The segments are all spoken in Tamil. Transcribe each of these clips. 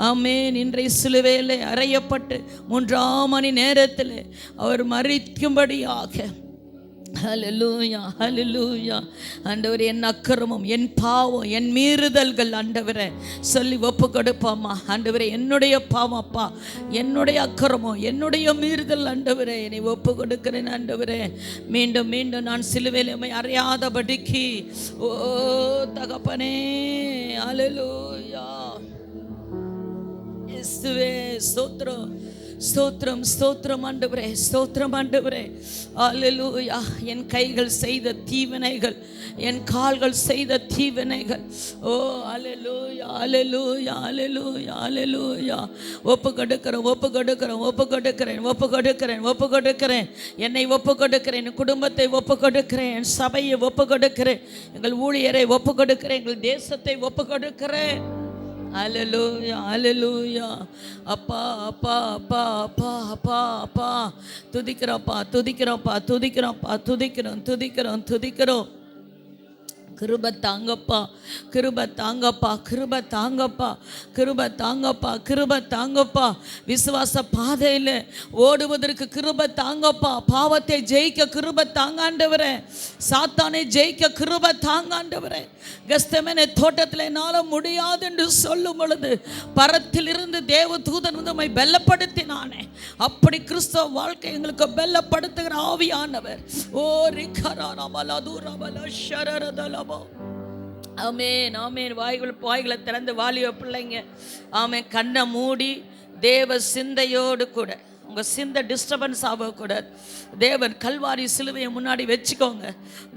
ஆமென். இன்றைய சிலுவையில் அறையப்பட்டு 3ஆம் மணி நேரத்தில் அவர் மரிக்கும்படியாக, ஹல்லேலூயா, ஹல்லேலூயா. ஆண்டவரே, என் அக்கிரமம், என் பாவம், என் மீறுதல்கள் ஆண்டவரே சொல்லி ஒப்பு கொடுப்போம்மா. ஆண்டவரே, என்னுடைய பாவம் அப்பா, என்னுடைய அக்கிரமம், என்னுடைய மீறுதல் ஆண்டவரே என்னை ஒப்பு கொடுக்கிறேன் ஆண்டவரே. மீண்டும் மீண்டும் நான் சிலுவையில் உம்மை அறியாதபடிக்கு, ஓ தகப்பனே, ஹல்லேலூயா. இயேசுவே ஸ்தோத்திரம், ஸ்தோத்திரம், ஸ்தோத்திரம் ஆண்டவரே, ஸ்தோத்திரம் ஆண்டவரே. அல்லேலூயா. என் கைகள் செய்த தீவினைகள், என் கால்கள் செய்த தீவினைகள், ஓ அல்லேலூயா, அல்லேலூயா, அல்லேலூயா, அல்லேலூயா. ஒப்பு கொடுக்கிறேன், ஒப்பு கொடுக்கிறேன், ஒப்பு கொடுக்கிறேன், ஒப்பு கொடுக்கிறேன், ஒப்பு கொடுக்கிறேன். என்னை ஒப்பு கொடுக்கிறேன், என் குடும்பத்தை ஒப்பு கொடுக்கிறேன், என் சபையை ஒப்பு கொடுக்கிறேன், எங்கள் ஊழியரை ஒப்பு கொடுக்கிறேன், எங்கள் தேசத்தை ஒப்பு கொடுக்கிறேன். அல்லேலூயா, அல்லேலூயா. அப்பா, அப்பா, அப்பா, அப்பா, அப்பா, அப்பா, துதிக்கிறோம்ப்பா, துதிக்கிறோம்ப்பா, துதிக்கிறோம்ப்பா, துதிக்கிறோம், துதிக்கிறோம், துதிக்கிறோம். கிருபை தாங்கப்பா, கிருபை தாங்கப்பா, கிருபை தாங்கப்பா, கிருபை தாங்கப்பா, கிருபை தாங்கப்பா. விசுவாச பாதையில் ஓடுவதற்கு கிருபை தாங்கப்பா. பாவத்தை ஜெயிக்க கிருபை தாங்காண்டவரே, சாத்தானை ஜெயிக்க கிருபை தாங்காண்டவரே. கெத்செமனே தோட்டத்தில் என்னால் முடியாது என்று சொல்லும் பொழுது பரத்திலிருந்து தேவ தூதன் வந்து நம்மை பெல்லப்படுத்தினானே, அப்படி கிறிஸ்தவ வாழ்க்கை எங்களுக்கு பெல்லப்படுத்துகிற ஆவியானவர். ஓ ரிகராரபல தூரபல ஷரரதலப. ஆமென், ஆமென். வாய்களை திறந்து வாலிப பிள்ளைங்க, ஆமென், கண்ணை மூடி தேவ சிந்தையோடு கூட, உங்கள் சிந்தை டிஸ்டர்பன்ஸ் ஆகக்கூடாது. தேவன் கல்வாரி சிலுவையை முன்னாடி வச்சுக்கோங்க.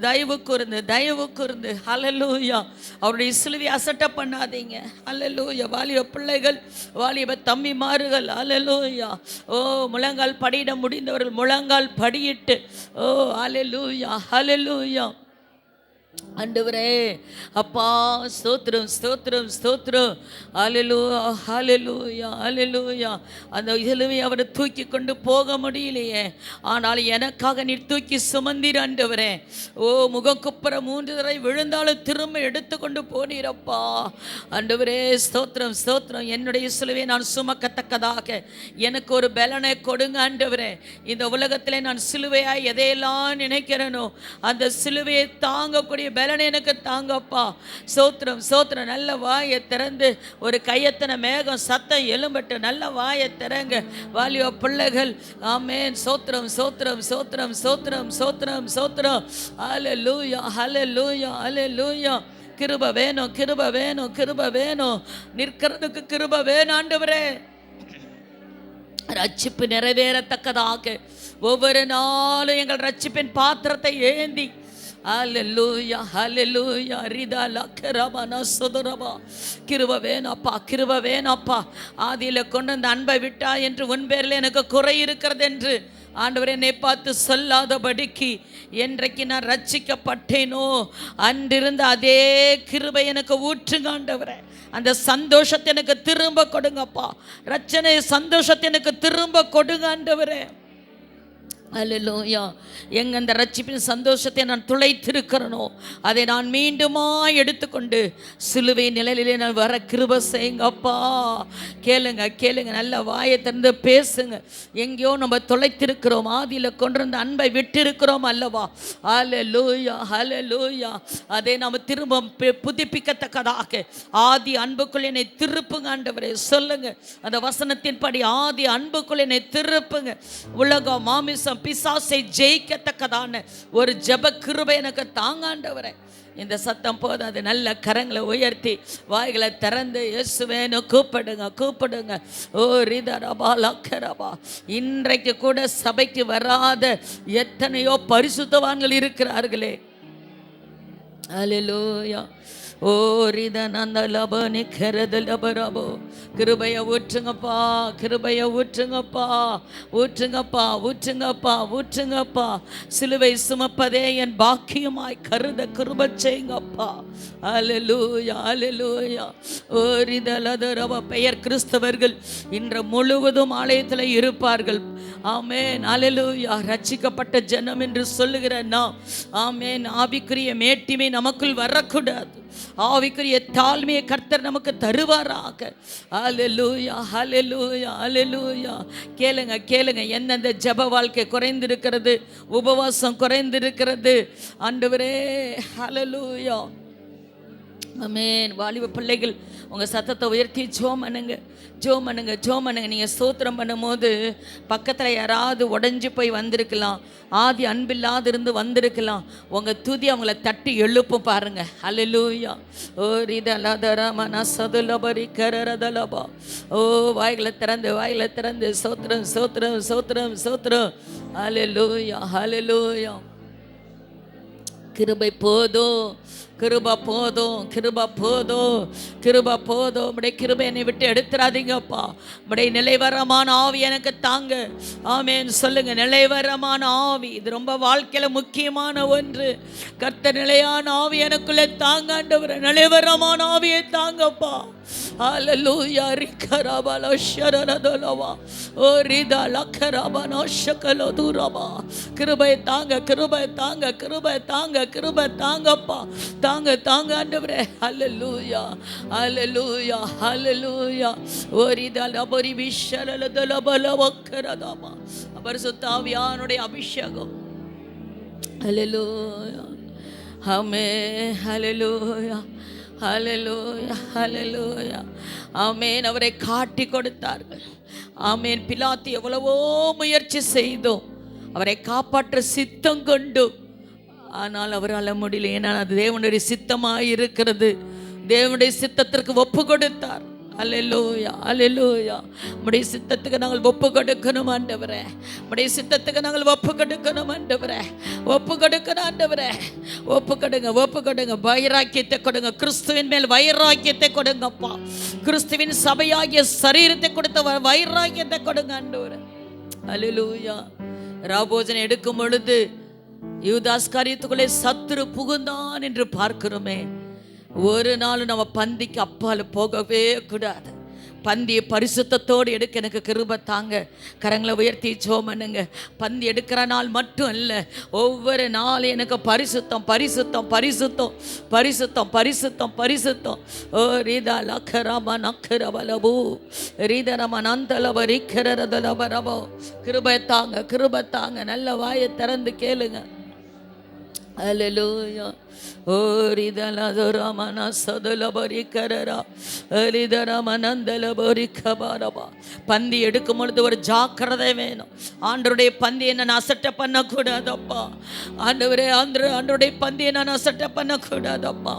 தயவு கூர்ந்து, தயவு கூர்ந்து. ஹல்லேலூயா. அவருடைய சிலுவையை அசட்டை பண்ணாதீங்க. ஹல்லேலூயா. வாலிப பிள்ளைகள், வாலிப தம்பிமார்கள், ஹல்லேலூயா. ஓ முழங்கால் படியிட முடிந்தவர்கள் முழங்கால் படியிட்டு, ஓ ஹல்லேலூயா, ஹல்லேலூயா. ஆண்டவரே அப்பா, ஸ்தோத்திரம், ஸ்தோத்திரம், ஸ்தோத்திரம். ஹல்லேலூயா, ஹல்லேலூயா, ஹல்லேலூயா. அந்த சிலுவையை அவரை தூக்கி கொண்டு போக முடியலையே, ஆனால் எனக்காக நீர் தூக்கி சுமந்தீர் ஆண்டவரே. ஓ முகக்குப்புற 3 தடவை விழுந்தாலும் திரும்ப எடுத்து கொண்டு போனீரப்பா. ஆண்டவரே ஸ்தோத்திரம், ஸ்தோத்திரம். என்னுடைய சிலுவையை நான் சுமக்கத்தக்கதாக எனக்கு ஒரு பலனை கொடுங்க ஆண்டவரே. இந்த உலகத்திலே நான் சிலுவையாய் எதையெல்லாம் நினைக்கிறேனோ அந்த சிலுவையை தாங்கக்கூடிய பலனை எனக்கு தாங்கப்பா. சோத்திரம், சோத்திரம். நல்ல வாயை திறந்து ஒரு கையத்தனை மேகம் சத்தம் எழும்பட்டு நல்ல வாயை திறங்க வாலிப பிள்ளைகள். ஆமென். சோத்திரம், சோத்திரம், சோத்திரம், சோத்திரம், சோத்திரம், சோத்திரம். ஹல்லேலூயா, ஹல்லேலூயா, ஹல்லேலூயா. கிருபை வேணும், கிருபை வேணும், கிருபை வேணும். நிற்கிறதுக்கு கிருபை வேணும் ஆண்டவரே. ரட்சிப்பு நிறைவேறத்தக்கதாக ஒவ்வொரு நாளும் எங்கள் ரட்சிப்பின் பாத்திரத்தை ஏந்தி, ஹல்லேலூயா, ஹல்லேலூயா. ரிதா லக்கரபனா சுதரபா. கிருபை வேணாப்பா, கிருபை வேணாப்பா. ஆதியில் கொண்டு அந்த அன்பை விட்டா என்று உன் பேரில் எனக்கு குறை இருக்கிறது என்று ஆண்டவரே என்னை பார்த்து சொல்லாதபடிக்கு என்றைக்கு நான் ரட்சிக்கப்பட்டேனோ அன்றிருந்த அதே கிருபை எனக்கு ஊற்றுங்க ஆண்டவரே. அந்த சந்தோஷத்தை எனக்கு திரும்ப கொடுங்கப்பா. ரட்சணை சந்தோஷத்தை எனக்கு திரும்ப கொடுங்க ஆண்டவரே. அல்லேலூயா. எங்க அந்த ரட்சிப்பின் சந்தோஷத்தை நான் துளைத்திருக்கிறனோ அதை நான் மீண்டுமா எடுத்துக்கொண்டு சிலுவை நிலையிலே நான் வர கிருபை செய்யுங்கப்பா. கேளுங்க, கேளுங்க. நல்ல வாயை திறந்து பேசுங்க. எங்கேயோ நம்ம துளைத்திருக்கிறோம், ஆதியில் கொண்டிருந்த அன்பை விட்டிருக்கிறோம் அல்லவா? அல்லேலூயா, அல்லேலூயா. அதை நாம் திரும்ப புதுப்பிக்கத்தக்கதாக ஆதி அன்புக்குள் என்னை திருப்புங்க ஆண்டவரே. சொல்லுங்க அந்த வசனத்தின்படி, ஆதி அன்புக்குள் என்னை திருப்புங்க. உலகம், மாமிசம், பிசாசை ஜெயிக்கத்தக்கதான ஒரு ஜெப கிருபை எனக்கு தாங்காண்டவரே. இந்த சத்தம் போதாது. நல்ல கரங்களை உயர்த்தி வாய்களை திறந்து இயேசுவேன்னு கூப்பிடுங்க, கூப்பிடுங்க. ஓ ரிதரபா லக்கரபா. இன்றைக்கு கூட சபைக்கு வராத எத்தனையோ பரிசுத்தவான்கள் இருக்கிறார்களே. அல்லேலூயா. ஓ ரிதனந்த லபனி கரத லபரபோ. கிருபையை ஊற்றுங்கப்பா, கிருபையை ஊற்றுங்கப்பா, ஊற்றுங்கப்பா, ஊற்றுங்கப்பா, ஊற்றுங்கப்பா. சிலுவை சுமப்பதே என் பாக்கியமாய் கருத கிருபை செய்யுங்கப்பா. அல்லேலூயா, அல்லேலூயா. ஓ ரிதலதரப. பெயர் கிறிஸ்தவர்கள் இன்று முழுவதும் ஆலயத்தில் இருப்பார்கள். ஆமென், அல்லேலூயா. ரட்சிக்கப்பட்ட ஜனம் என்று சொல்லுகிற நாம், ஆமென், ஆவிக்குரிய மேட்டிமை நமக்குள் வரக்கூடாது. ஆவிக்குரிய தாழ்மையை கர்த்தர் நமக்கு தருவாராக. ஹல்லேலூயா, ஹல்லேலூயா, ஹல்லேலூயா. கேளுங்க கேளுங்க, எந்தெந்த ஜெப வாழ்க்கை குறைந்திருக்கிறது, உபவாசம் குறைந்திருக்கிறது ஆண்டவரே. ஹல்லேலூயா, ஆமென். வாலிப பிள்ளைகள் உங்கள் சத்தத்தை உயர்த்தி ஜோம் பண்ணுங்க, ஜோம் பண்ணுங்க, ஜோம் பண்ணுங்க. நீங்கள் ஸ்தோத்திரம் பண்ணும்போது பக்கத்தில் யாராவது உடஞ்சி போய் வந்திருக்கலாம், ஆதி அன்பில்லாது இருந்து வந்திருக்கலாம். உங்கள் துதி அவங்கள தட்டி எழுப்பும் பாருங்க. ஹல்லேலூயா. ஓ ரிதலதரமன சதுலபரி கரரதலபா. ஓ வாய்களை திறந்து, வாய்களை திறந்து ஸ்தோத்திரம், ஸ்தோத்திரம், ஸ்தோத்திரம், ஸ்தோத்திரம். ஹல்லேலூயா, ஹல்லேலூயா. கிருபை போதும், கிருபா போதும், கிருபா போதும், கிருபா போதும். உம்முடைய கிருபை என்னை விட்டு எடுத்துறாதீங்கப்பா. உம்முடைய நிலைவரமான ஆவி எனக்கு தாங்க. ஆமென் சொல்லுங்க. நிலைவரமான ஆவி, இது ரொம்ப வாழ்க்கையில முக்கியமான ஒன்று. கர்த்தர் நிலையான ஆவி எனக்குள்ளே தாங்க ஆண்டவரே. நிலைவரமான ஆவியை தாங்கப்பா. ஹல்லேலூயா. ரிகரபல ஷரரதலவா. ஓ ரிதா லக்கரபன ஷகல துரபா. கிருபை தாங்க, கிருபை தாங்க, கிருபை தாங்க, கிருபை தாங்கப்பா. தாங்க தாங்க ஆண்டவரே. ஹல்லேலூயா, ஹல்லேலூயா, ஹல்லேலூயா. ஓரிதல பரி விஷரலதல பலவக்கரதமா. பரிசுத்த ஆவியானுடைய அபிஷேகம். ஹல்லேலூயா, ஆமென். ஹல்லேலூயா, ஹல்லேலூயா, ஹல்லேலூயா. ஆமென். அவரை காட்டி கொடுத்தார்கள். ஆமென். பிலாத்து எவ்வளவோ முயற்சி செய்தோம், அவரை காப்பாற்ற சித்தம் கொண்டு, ஆனால் அவரால் முடியல. ஏன்னால் அது தேவனுடைய சித்தமாக இருக்கிறது. தேவனுடைய சித்தத்திற்கு ஒப்பு கொடுத்தார். அல்லேலூயா, அல்லேலூயா. உம்முடைய சித்தத்துக்கு நாங்கள் ஒப்பு கொடுக்கணும் ஆண்டவரே. உம்முடைய சித்தத்துக்கு நாங்கள் ஒப்பு கொடுக்கணும் ஆண்டவரே. ஒப்பு கொடுக்கணும் ஆண்டவரே. ஒப்பு கொடுங்க, ஒப்பு கொடுங்க. வைராக்கியத்தை கொடுங்க. கிறிஸ்துவின் மேல் வைராக்கியத்தை கொடுங்கப்பா. கிறிஸ்துவின் சபையாகிய சரீரத்தை கொடுத்த வைராக்கியத்தை கொடுங்க ஆண்டவரே. அல்லேலூயா. ராபோஜனை எடுக்கும் பொழுது யூதாஸ் காரியத்துக்குள்ளே சத்துரு புகுந்தான் என்று பார்க்கிறோமே. ஒரு நாள் நம்ம பந்திக்கு அப்பால் போகவே கூடாது. பந்தியை பரிசுத்தத்தோடு எடுக்க எனக்கு கிருபை தாங்க. கரங்களை உயர்த்தி ஜெபம் பண்ணுங்க. பந்தி எடுக்கிற நாள் மட்டும் இல்லை, ஒவ்வொரு நாளும் எனக்கு பரிசுத்தம், பரிசுத்தம், பரிசுத்தம், பரிசுத்தம், பரிசுத்தம், பரிசுத்தம். ஓ ரீதா லக்கரம நக்கரவலபு ரீதரம நந்தலவ ரிக்கரதலவரபோ. கிருபை தாங்க, கிருபை தாங்க. நல்ல வாயை திறந்து கேளுங்க. அல்லேலூயா. ஓ ரிதலதரமன சதலபரி கரரா ரிதரமனந்தலபரி கபரபா. பந்தி எடுக்கும் பொழுது ஒரு ஜாக்கிரதை வேணும். ஆண்டவருடைய பந்தியை நான் அசட்டை பண்ணக்கூடாதப்பா. ஆண்டவரே, ஆண்டவருடைய பந்தியை நான் அசட்டை பண்ணக்கூடாதப்பா.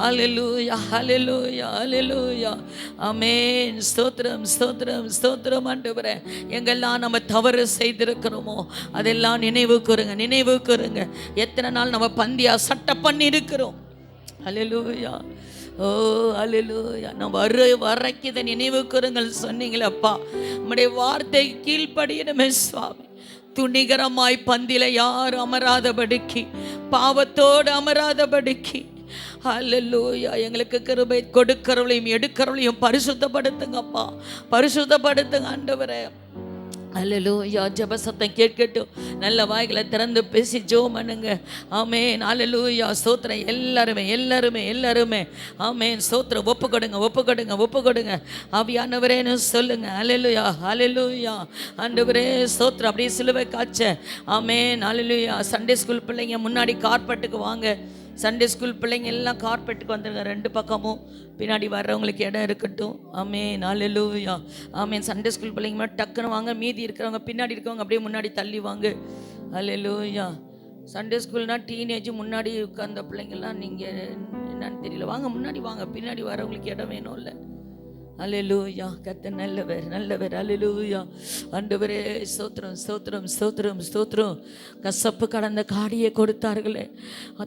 அல்லேலூயா, அல்லேலூயா, அல்லேலூயா. ஆமென். ஸ்தோத்திரம், ஸ்தோத்திரம், ஸ்தோத்திரம் ஆண்டவரே. எங்கெல்லாம் நம்ம தவறு செய்திருக்கிறோமோ அதெல்லாம் நினைவு கூறுங்க, நினைவு கூறுங்க. எத்தனை நாள் நம்ம பந்தியை அசட்டை பண்ணி இருக்கிறோம். அல்லேலூயா. ஓ அல்லேலூயா. நம்ம வரைக்கு இதை நினைவு கூறுங்கள் சொன்னீங்களப்பா. நம்முடைய வார்த்தை கீழ்ப்படியணுமே சுவாமி. துணிகரமாய் பந்தில யாரும் அமராதபடிக்கு, பாவத்தோடு அமராதபடிக்கு. அல்லேலூயா. எங்களுக்கு கிருபை கொடுக்கிறவளையும் எடுக்கிறவளையும் பரிசுத்தப்படுத்துங்கப்பா, பரிசுத்தப்படுத்துங்க ஆண்டவரே. அல்லேலூயா. ஜெப சத்தம் கேட்கட்டும். நல்ல வாய்களை திறந்து பேசி ஜெபம் பண்ணுங்க. ஆமென். அல்லேலூயா. ஸ்தோத்திரம். எல்லாருமே எல்லாருமே எல்லாருமே ஆமென். ஸ்தோத்திரம். ஒப்பு கொடுங்க, ஒப்பு கொடுங்க, ஒப்பு கொடுங்க. ஆவியானவரேன்னு சொல்லுங்க. அல்லேலூயா, அல்லேலூயா. ஆண்டவரே ஸ்தோத்திரம். அப்படியே சிலுவை காய்ச்ச. ஆமென். அல்லேலூயா. சண்டே ஸ்கூல் பிள்ளைங்க முன்னாடி கார்பெட்டுக்கு வாங்க. சண்டே ஸ்கூல் பிள்ளைங்க எல்லாம் கார்பெட்டுக்கு வந்துருங்க. ரெண்டு பக்கமும் பின்னாடி வர்றவங்களுக்கு இடம் இருக்கட்டும். ஆமென். அல்லேலூயா. ஆமென். சண்டே ஸ்கூல் பிள்ளைங்க மட்டும் டக்குன்னு வாங்க. மீதி இருக்கிறவங்க பின்னாடி இருக்கவங்க அப்படியே முன்னாடி தள்ளி வாங்க. அல்லேலூயா. சண்டே ஸ்கூல்னால் டீனேஜ் முன்னாடி உட்கார்ந்த பிள்ளைங்கள்லாம் நீங்கள் என்னன்னு தெரியல, வாங்க முன்னாடி வாங்க. பின்னாடி வரவங்களுக்கு இடம் வேணும்ல. அல்லேலூயா. கர்த்தர் நல்லவர், நல்லவர். அல்லேலூயா. ஆண்டவரே ஸ்தோத்திரம், ஸ்தோத்திரம், ஸ்தோத்திரம், ஸ்தோத்திரம். கசப்பு கடந்த காடியை கொடுத்தார்களே,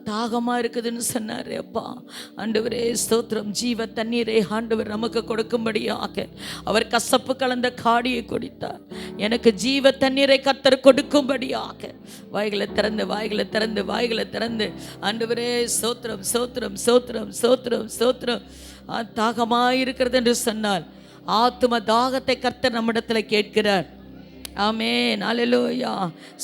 தாகமாக இருக்குதுன்னு சொன்னார் அப்பா. ஆண்டவரே ஸ்தோத்திரம். ஜீவ தண்ணீரை ஆண்டவர் நமக்கு கொடுக்கும்படியாக அவர் கசப்பு கலந்த காடியை கொடுத்தார். எனக்கு ஜீவ தண்ணீரை கர்த்தர் கொடுக்கும்படியாக வாய்களை திறந்து, வாய்களை திறந்து, வாய்களை திறந்து. ஆண்டவரே ஸ்தோத்திரம், ஸ்தோத்திரம், ஸ்தோத்திரம், ஸ்தோத்திரம், ஸ்தோத்திரம். தாகமாக இருக்கிறது என்று சொன்னால் ஆத்தும தாகத்தை கர்த்தர் நம்மிடத்தில் கேட்கிறார். ஆமென். அல்லேலூயா.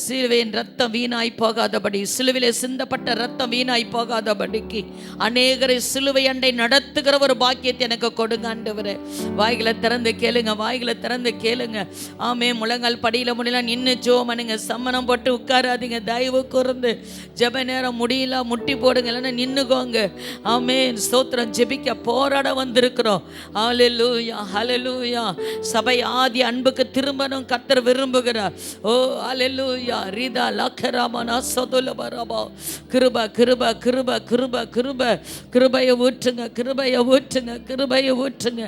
சிலுவையின் ரத்தம் வீணாய் போகாதபடி, சிலுவிலே சிந்தப்பட்ட ரத்தம் வீணாய் போகாதபடிக்கு அநேகரை சிலுவை அண்டை நடத்துகிற ஒரு பாக்கியத்தை எனக்கு கொடுங்க ஆண்டவரே. வாய்களை திறந்து கேளுங்க, வாய்களை திறந்து கேளுங்க. ஆமென். முழங்கால் படியில முடியல நின்று ஜோமனுங்க, சம்மணம் போட்டு உட்காராதீங்க. தயவு கூர்ந்து ஜெப நேரம் முடியல முட்டி போடுங்க, இல்லைன்னா நின்னுக்கோங்க. ஆமென். ஸ்தோத்திரம். ஜெபிக்க போராட வந்திருக்கிறோம். ஹல்லேலூயா, ஹல்லேலூயா. சபை ஆதி அன்புக்கு திரும்பணும் கர்த்தர் விரும்புகிறார். ஓ ஹல்லேலூயா. ரிதா லக்கராமனா சதுலபரபா. கிருப கிருப கிருப கிருப கிருப கிருபையை ஊற்றுங்க, கிருபையை ஊற்றுங்க, கிருபையை ஊற்றுங்க.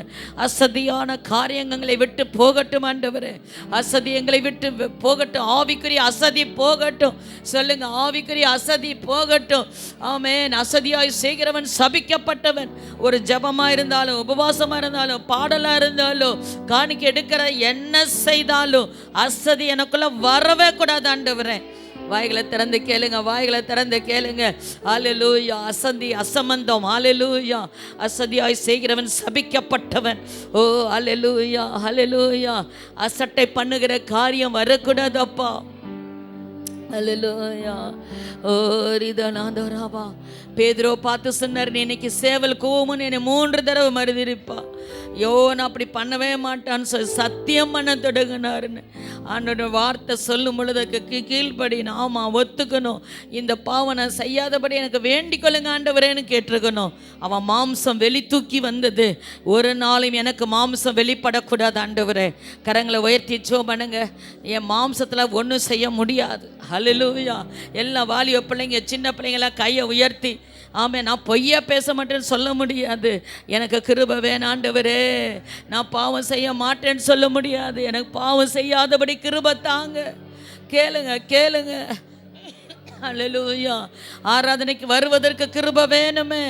அசதியான காரியங்களை விட்டு போகட்டும் ஆண்டவரே. அசதி எங்களை விட்டு போகட்டும். ஆவிக்குரிய அசதி போகட்டும். சொல்லுங்க, ஆவிக்குரிய அசதி போகட்டும். ஆமென். அசதியாய் செய்கிறவன் சபிக்கப்பட்டவன். ஒரு ஜபமா இருந்தாலும், உபவாசமா இருந்தாலும், பாடலா இருந்தாலும், காணிக்கை எடுக்கிற என்ன செய்தாலும் அசதி எனக்குள்ள வரவே கூடாது ஆண்டவரே. வாய்களை திறந்து கேளுங்க, வாய்களை திறந்து கேளுங்க. ஹல்லேலூயா. அசந்தி அசம்பந்தம். ஹல்லேலூயா. அசதியாய் செய்கிறவன் சபிக்கப்பட்டவன். ஓ ஹல்லேலூயா, ஹல்லேலூயா. அசட்டை பண்ணுகிற காரியம் வரக்கூடாதப்பா. ஹல்லேலூயா. ஓ ரிதனாதராபா. பேதுரு பார்த்து சொன்னார், நீ இன்னைக்கு சேவல் கூவும்னு என்னை 3 தடவை மறுதிருப்பா. யோவான் அப்படி பண்ணவே மாட்டான்னு சொல்லி சத்தியம் பண்ண தொடங்கினாருன்னு ஆண்டோட வார்த்தை சொல்லும் பொழுது கீழ்ப்படின்னு. ஆமாம், ஒத்துக்கணும். இந்த பாவம் நான் செய்யாதபடி எனக்கு வேண்டிக் கொள்ளுங்க ஆண்டவரேன்னு கேட்டிருக்கணும். அவன் மாம்சம் வெளி தூக்கி வந்தது. ஒரு நாளும் எனக்கு மாம்சம் வெளிப்படக்கூடாது ஆண்டவரே. கரங்களை உயர்த்தி ஜெபம் பண்ணுங்க. என் மாம்சத்தில் ஒன்றும் செய்ய முடியாது. ஹல்லேலூயா. எல்லா வாலிப பிள்ளைங்க, சின்ன பிள்ளைங்களாம் கையை உயர்த்தி, ஆமே, நான் பொய்யா பேச மாட்டேன்னு சொல்ல முடியாது. எனக்கு கிருபை வேணும் ஆண்டவரே. நான் பாவம் செய்ய மாட்டேன்னு சொல்ல முடியாது. எனக்கு பாவம் செய்யாதபடி கிருபை தாங்க. கேளுங்க, கேளுங்க. ஹல்லேலூயா. ஆராதனைக்கு வருவதற்கு கிருபை வேணுமே.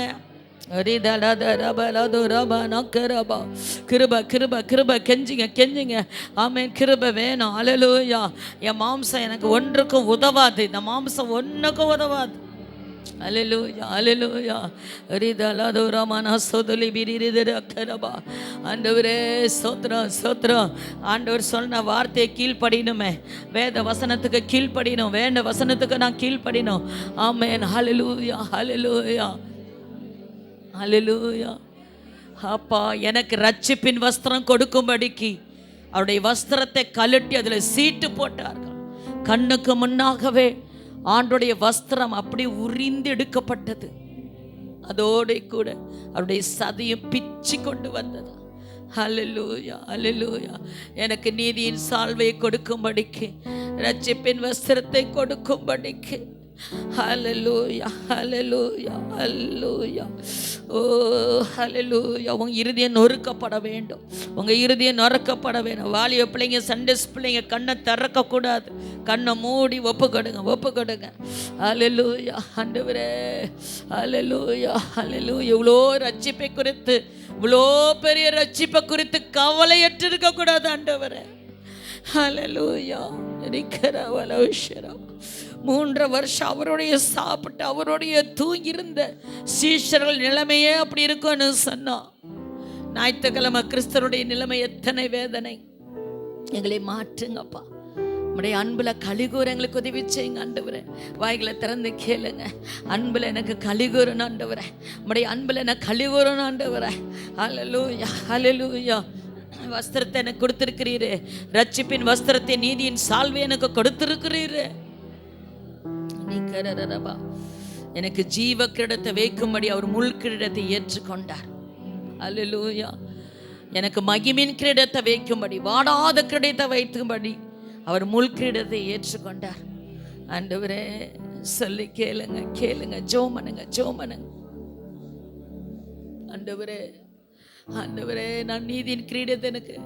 கிருப கிருப கிருப கெஞ்சிங்க, கெஞ்சிங்க. ஆமென். கிருபை வேணும். ஹல்லேலூயா. என் மாம்சம் எனக்கு ஒன்றுக்கும் உதவாது. இந்த மாம்சம் ஒன்றுக்கும் உதவாது. ஹல்லேலூயா, ஹல்லேலூயா. ரிதலதுரமன சொதலி பிரிரிதரக்கரபா. ஆண்டவரே ஸ்தோத்திரம், ஸ்தோத்திரம். ஆண்டவர் சொன்ன வார்த்தையை கீழ்ப்படியணுமே. வேத வசனத்துக்கு கீழ்ப்படியணும். வேத வசனத்துக்கு நான் கீழ்ப்படியணும். ஆமென். ஹல்லேலூயா, ஹல்லேலூயா, ஹல்லேலூயா. அப்பா, எனக்கு ரட்சிப்பின் வஸ்திரம் கொடுக்கும்படிக்கு அவருடைய வஸ்திரத்தை கழட்டி அதில் சீட்டு போட்டார்கள். கண்ணுக்கு முன்னாகவே ஆண்டோடைய வஸ்திரம் அப்படி உரிந்து எடுக்கப்பட்டது. அதோட கூட அவருடைய சதையும் பிச்சு கொண்டு வந்தது. ஹல்லேலூயா, ஹல்லேலூயா. எனக்கு நீதியின் சால்வையை கொடுக்கும்படிக்கு, ரட்சிப்பின் வஸ்திரத்தை கொடுக்கும்படிக்கு. ஹல்லேலூயா, ஹல்லேலூயா, ஹல்லேலூயா. ஓ ஹல்லேலூயா. உங்கள் இருதயம் நொறுக்கப்பட வேண்டும். உங்கள் இருதயம் நொறுக்கப்பட வேண்டும். வாலிப பிள்ளைங்க, சண்டேஸ் பிள்ளைங்க கண்ணை திறக்கக்கூடாது. கண்ணை மூடி ஒப்பு கொடுங்க, ஒப்பு கொடுங்க. ஹல்லேலூயா. ஆண்டவரே, ஹல்லேலூயா, ஹல்லேலூயா. இவ்வளோ ரட்சிப்பை குறித்து, இவ்வளோ பெரிய ரட்சிப்பை குறித்து கவலையற்று இருக்கக்கூடாது ஆண்டவரே. ஹல்லேலூயா. நிக்கரவலோஷரா. 3 வருஷம் அவருடைய சாப்பிட்டு அவருடைய தூங்கியிருந்த சீஷர்கள் நிலைமையே அப்படி இருக்கும்னு சொன்னா, ஞாயிற்றுக்கிழமை கிறிஸ்தருடைய நிலைமை எத்தனை வேதனை. எங்களை மாற்றுங்கப்பா. நம்முடைய அன்புல கலிகூர் எங்களுக்கு உதவி செய்யுங்க ஆண்டவரே. வாய்களை திறந்து கேளுங்க. அன்புல எனக்கு கலிகூரணும் ஆண்டவரே. நம்முடைய அன்புல எனக்கு கலிகூரணும் ஆண்டவரே. ஹல்லேலூயா, ஹல்லேலூயா. வஸ்திரத்தை எனக்கு கொடுத்திருக்கிறீரே. ரட்சிப்பின் வஸ்திரத்தை, நீதியின் சால்வை எனக்கு கொடுத்திருக்கிறீரே. எனக்கு ஜீவ கிரீடத்தை வைக்கும்படி அவர் முள் கிரீடத்தை ஏற்றுக்கொண்டார். ஹல்லேலூயா. எனக்கு மகிமின் கிரீடத்தை வைக்கும்படி, வாடாத கிரீடத்தை வைக்கும்படி அவர் முள் கிரீடத்தை ஏற்றுக்கொண்டார். ஆண்டவரே, சொல்லி கேளுங்க, கேளுங்க. ஜெபம் பண்ணுங்க, ஜெபம் பண்ணுங்க. ஆண்டவரே, ஆண்டவரே, நான் நீதியின் கிரீடத்தை, எனக்கு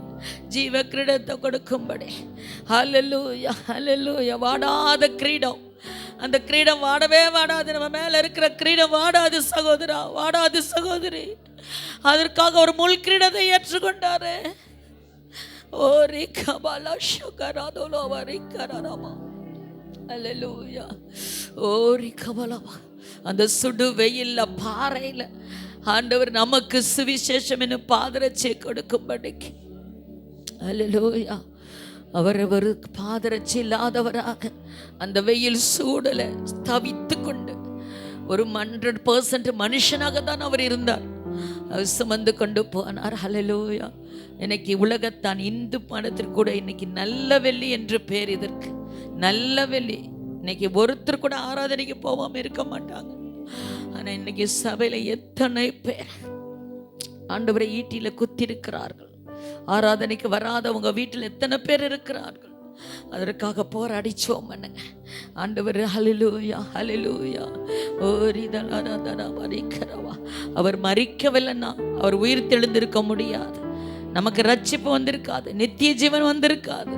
ஜீவ கிரீடத்தை கொடுக்கும்படி. ஹல்லேலூயா, ஹல்லேலூயா. வாடாத கிரீடம். அந்த கிரீடம் வாடவே வாடாது. நம்ம மேல இருக்கிற கிரீடம் வாடாது சகோதரா, வாடாது சகோதரி. அதற்காக ஒரு முள் கிரீடத்தை ஏற்றுக்கொண்டாரு. ஓ ரிகபலா ஷகராதோலோ வரிகரரமா. ஹல்லேலூயா. ஓ ரிகபலா. அந்த சுடு வெயில்ல, பாறையில ஆண்டவர் நமக்கு சுவிசேஷம் என்னும் பாதரட்சியை கொடுக்கும்படிக்கு. ஹல்லேலூயா. அவரவர் பாதரட்சி இல்லாதவராக அந்த வெயில் சூடல தவித்து கொண்டு ஒரு 100% மனுஷனாக தான் அவர் இருந்தார். அவர் சுமந்து கொண்டு போனார். ஹல்லேலூயா. இன்னைக்கு உலகத்தான் இந்து மதத்திற்கு கூட இன்னைக்கு நல்ல வெள்ளி என்று பேர். இதற்கு நல்ல வெள்ளி. இன்னைக்கு ஒருத்தர் கூட ஆராதனைக்கு போகாம இருக்க மாட்டாங்க. ஆனா இன்னைக்கு சபையில எத்தனை பேர் ஆண்டவரை ஈட்டியில குத்தி இருக்கிறார்கள். ஆராதனைக்கு வராதவங்க வீட்டில் எத்தனை பேர் இருக்கிறார்கள். அதற்காக போராடிச்சோம் பண்ணுங்க ஆண்டவர். ஹல்லேலூயா, ஹல்லேலூயா. அவர் மரிக்கவில்லைன்னா அவர் உயிர் தெழுந்திருக்க முடியாது. நமக்கு ரட்சிப்பு வந்திருக்காது, நித்திய ஜீவன் வந்திருக்காது.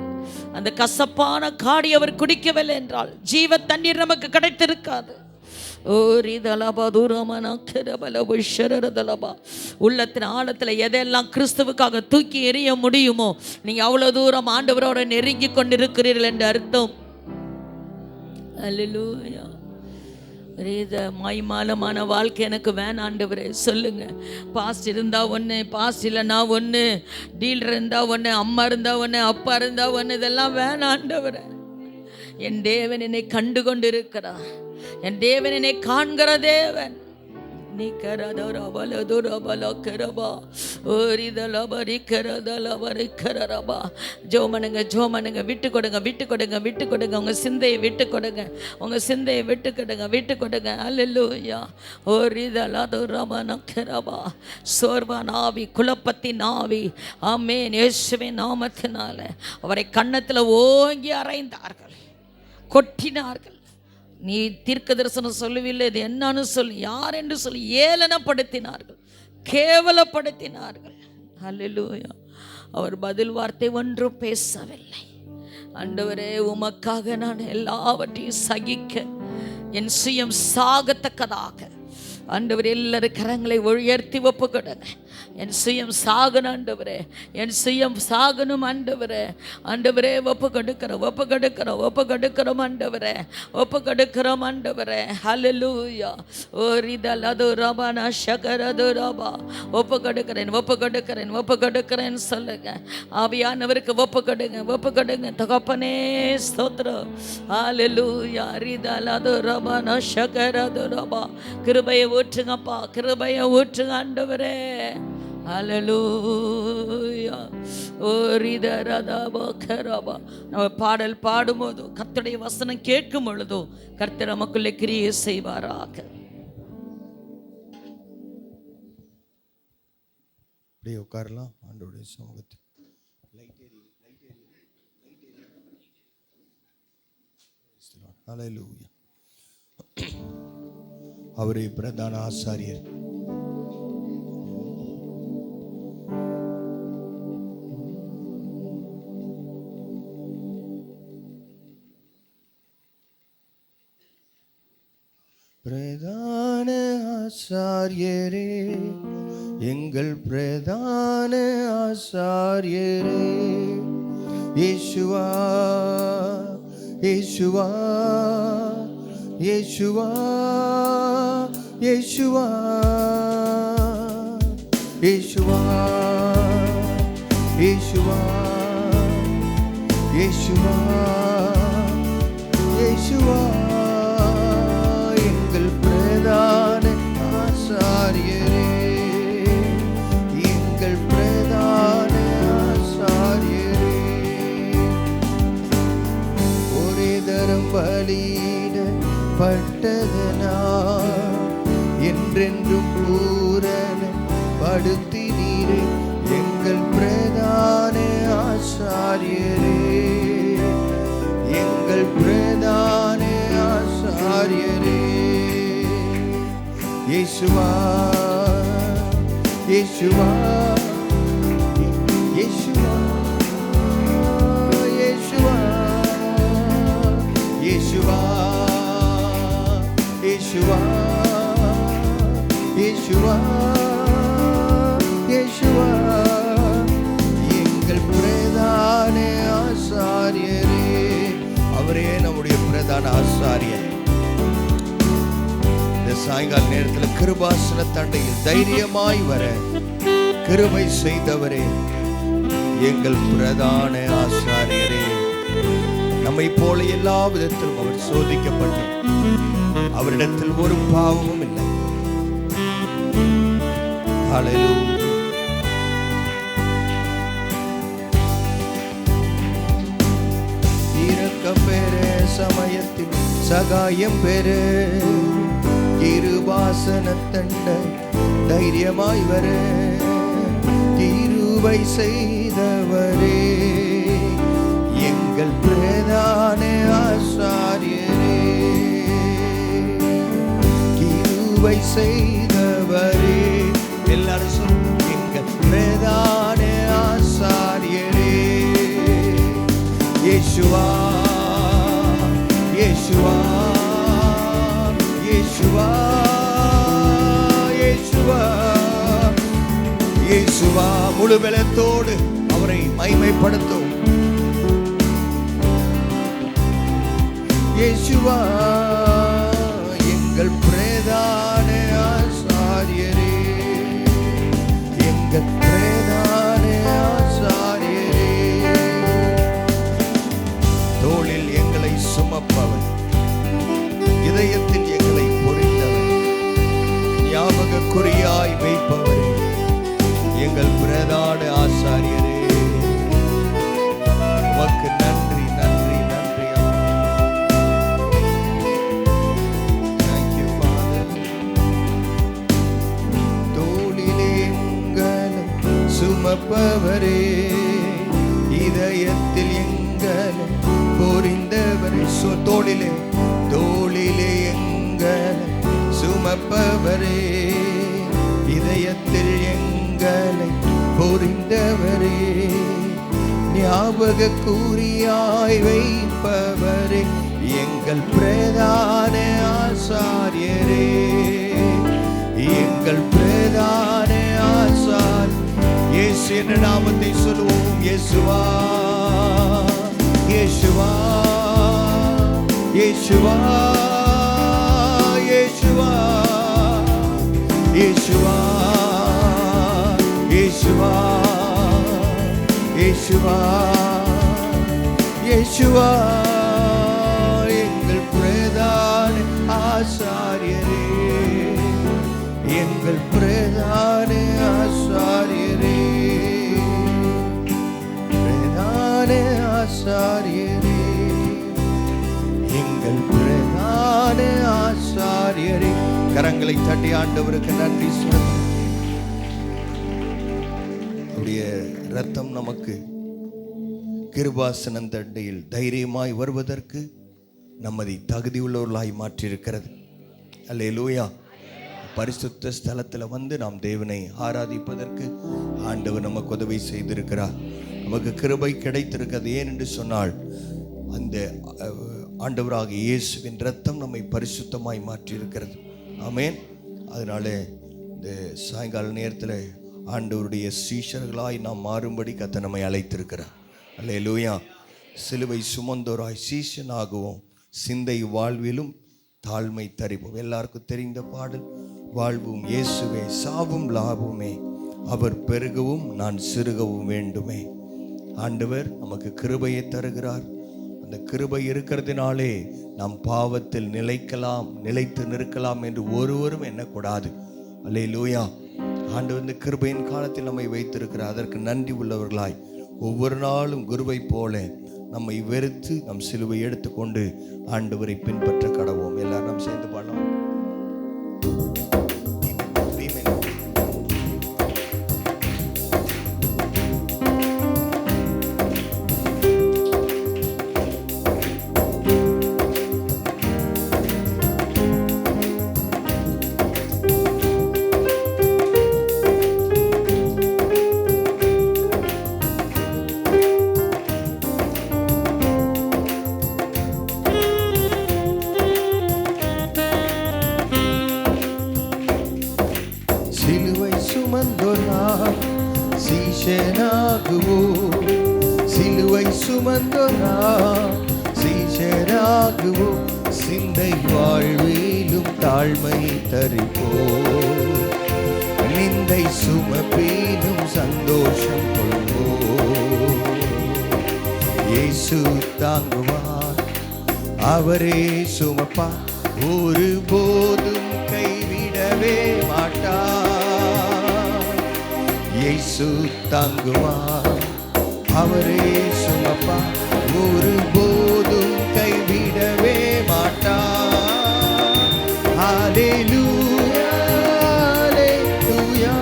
அந்த கசப்பான காடி அவர் குடிக்கவில்லை என்றால் ஜீவ தண்ணீர் நமக்கு கிடைத்திருக்காது. உள்ளத்தின் ஆழத்துல எதெல்லாம் கிறிஸ்துவுக்காக தூக்கி எறிய முடியுமோ நீங்க அவ்வளவு தூரம் ஆண்டவரோட நெருங்கி கொண்டிருக்கிறீர்கள் என்று அர்த்தம். அல்லேலூயா. மாய்மாலமான வாழ்க்கை எனக்கு வேணாம் ஆண்டவரே. சொல்லுங்க. பாஸ்ட் இருந்தா ஒன்று, பாஸ்ட் இல்லைன்னா ஒன்று, டீலர் இருந்தா ஒன்று, அம்மா இருந்தா ஒன்று, அப்பா இருந்தா ஒன்று, இதெல்லாம் வேணாம் ஆண்டவரே. என் தேவன் என்னை கண்டு கொண்டு இருக்கிறார். என் தேவன் என்னை காண்கிற தேவன். நீ ஜோமனுங்க ஜோமனுங்க. விட்டு கொடுங்க, விட்டு கொடுங்க, விட்டு கொடுங்க. உங்க சிந்தையை விட்டு கொடுங்க, உங்க சிந்தையை விட்டு கொடுங்க, விட்டு கொடுங்க. அல்லேலூயா. சோர்வான் ஆவி, குழப்பத்தின் ஆவி, ஆமென், இயேசுவின் நாமத்தினால அவரை கன்னத்தில் ஓங்கி அறைந்தார்கள், கொட்டினார்கள். நீ தீர்க்க தரிசனம் சொல்லவில்லை, இது என்னன்னு சொல்லி, யார் என்று சொல்லி ஏளனப்படுத்தினார்கள், கேவலப்படுத்தினார்கள். அல்லேலூயா. அவர் பதில் வார்த்தை ஒன்றும் பேசவில்லை. ஆண்டவரே, உமக்காக நான் எல்லாவற்றையும் சகிக்க, என் சுயம் சாகத்தக்கதாக ஆண்டவர் எல்லாரும் கரங்களை உயர்த்தி ஒப்பு கொடுங்க. என் சுயம் சாகணும் ஆண்டவரே, என் சுயம் சாகணும் ஆண்டவரே. ஆண்டவரே, ஒப்பு கொடுக்கிறோம், ஒப்பு கொடுக்கிறோம், ஒப்பு கொடுக்கிறோம் ஆண்டவரே, ஒப்பு கொடுக்கிறோம் ஆண்டவரே. ஹல்லேலூயா. ஓரிதலது ரபனா ஷகரது ரபா. ஒப்பு கொடுக்கிறேன், ஒப்பு கொடுக்கிறேன், ஒப்பு கொடுக்கிறேன் சொல்லுங்க. ஆவியானவருக்கு ஒப்பு கொடுங்க, ஒப்பு கொடுங்க. தகப்பனே ஸ்தோத்திரம். ஹல்லேலூயா. ரிதலது ரபனா ஷகரது ரபா. கிருபையை ஊற்றுங்கப்பா, கிருபையை ஊற்றுங்க ஆண்டவரே. ஹல்லேலூயா. நம்ம பாடல் பாடும்போதோ, கர்த்தருடைய வசனம் கேட்கும் பொழுதோ கர்த்தர் நமக்குள்ளே கிரியை செய்வாராக. அப்படியே உட்காரலாம் ஆண்டவருடைய சமூகத்தில். ஹல்லேலூயா. அவரே பிரதான ஆசாரியர். பிரதான ஆசாரியரே, எங்கள் பிரதான ஆசாரியரே, இயேசுவா, இயேசுவா, இயேசுவா, இயேசுவா, இயேசுவா, இயேசுவா, இயேசுவா, இயேசுவா, எங்கள் பிரதான ஆசாரியரே, எங்கள் பிரதான ஆசாரியரே. ஒரே தரம் பலியிடப்பட்டதனால் என்றென்றும் பூரண படுத்தினீரே, எங்கள் பிரதான ஆசாரியரே, எங்கள் பிரதான ஆசாரியரே. இயேசுவா, இயேசுவா, இயேசுவா, இயேசுவா, இயேசுவா, இயேசுவா, இயேசுவா, இயேசுவா, எங்கள் பிரதான ஆசாரியரே. அவரே நம்முடைய பிரதான ஆசாரியர். இந்த சாயங்கால நேரத்தில் கிருபாசன தண்டையில் தைரியமாய் வர கிருபை செய்தவரே எங்கள் பிரதான ஆசாரியர். ஆசாரியரே, நம்மை போல எல்லா விதத்திலும் அவர் சோதிக்கப்பட்டு அவரிடத்தில் ஒரு பாவமும் இல்லை. ஹல்லேலூயா. இரக்கம் பெற சமயத்தில் சகாயம் பெற கிருபாசன தண்டை தைரியமாய் வர கிருபை செய்தவரே எங்கள் பிரதான ஆசாரியரே, கிருபை செய்தவரே. எல்லாரும் சொல்லுங்க, எங்கள் பிரதான ஆசாரியரே. இயேசுவா இயேசுவா இயேசுவா இயேசுவா இயேசுவா. முழு பலத்தோடு அவரை மகிமைப்படுத்தும். இயேசுவா எங்கள் பிரதான ஆசாரியரே, எங்கள் பிரதான ஆசாரியரே. தோளில் எங்களை சுமப்பவர், இதயத்தில் எங்களை பொறித்தவர், ஞாபக குறியாய் வைப்பவரே எங்கள் பிரதான ஆசாரியரே. உமக்கு நன்றி நன்றி நன்றி. Thank you, Father. தோளிலே எங்களை சுமப்பவரே, இதயத்தில் எங்களை பொறிந்தவரே. தோளிலே தோளிலே எங்களை சுமப்பவரே, இதயத்தில் எங்களை பொறிந்தவரே, ஞாபக கூறியாய் வைப்பவரே எங்கள் பிரதான ஆசாரியரே, எங்கள் பிரதான ஆசார். இயேசு என்ற நாமத்தை சொல்லுவோம். இயேசுவா இயேசுவா இயேசுவா இயேசுவா இயேசுவா இயேசுவா இயேசுவா இயேசுவா எங்கள் பிரதான ஆசாரியரே, எங்கள் பிரதான ஆசாரியரே, பிரதான ஆசாரியரே, எங்கள் பிரதான ஆசாரியரே. கரங்களை தட்டி ஆண்டவருக்கு நன்றி சொல்லுங்கள். அவருடைய இரத்தம் நமக்கு கிருபாசன தண்டையில் தைரியமாய் வருவதற்கு நம்மை தகுதியுள்ளவர்களாய் மாற்றியிருக்கிறது. அல்லேலூயா. பரிசுத்த ஸ்தலத்தில் வந்து நாம் தேவனை ஆராதிப்பதற்கு ஆண்டவர் நமக்கு உதவி செய்திருக்கிறார். நமக்கு கிருபை கிடைத்திருக்கிறது. ஏன் என்று சொன்னால் அந்த ஆண்டவராக இயேசுவின் இரத்தம் நம்மை பரிசுத்தமாய் மாற்றியிருக்கிறது. ஆமென். அதனால இந்த சாயங்கால நேரத்தில் ஆண்டவருடைய சீஷர்களாய் நாம் மாறும்படி கர்த்தர் நம்மை அழைத்திருக்கிறார். அல்லேலூயா. சிலுவை சுமந்தோராய் சீஷனாகுவோம், சிந்தை வாழ்விலும் தாழ்மை தரிப்போம். எல்லாருக்கும் தெரிந்த பாடல், வாழ்வும் இயேசுவே சாவும் லாபமே, அவர் பெருகவும் நான் சிறுகவும் வேண்டுமே. ஆண்டவர் நமக்கு கிருபையை தருகிறார். அந்த கிருபை இருக்கிறதுனாலே நாம் பாவத்தில் நிலைத்து நிற்கலாம் என்று ஒருவரும் எண்ணக்கூடாது. அல்லேலூயா. ஆண்டவர் இந்த கிருபையின் காலத்தில் நம்மை வைத்திருக்கிறார். அதற்கு நன்றி உள்ளவர்களாய் ஒவ்வொரு நாளும் குருவை போல நம்மை வெறுத்து நம் சிலுவை எடுத்துக்கொண்டு ஆண்டவரை பின்பற்ற கடவோம். எல்லாரும் நாம் சேர்ந்து பாடலாம். சிலுவை சுமந்தோனா சீஷராகுவோ, சிந்தை வாழ்விலும் தாழ்மை தரிப்போ, நிந்தை சுமப்பீனும் சந்தோஷம் கொள்வோ. இயேசு தாங்குவார், அவரே சுமப்பார், ஒருபோதும் கைவிடவே மாட்டார். இயேசு தாங்குவார், அவரே சுமப்பார், ஒருபோதும் கைவிடவே மாட்டார். ஹல்லேலூயா, ஹல்லேலூயா,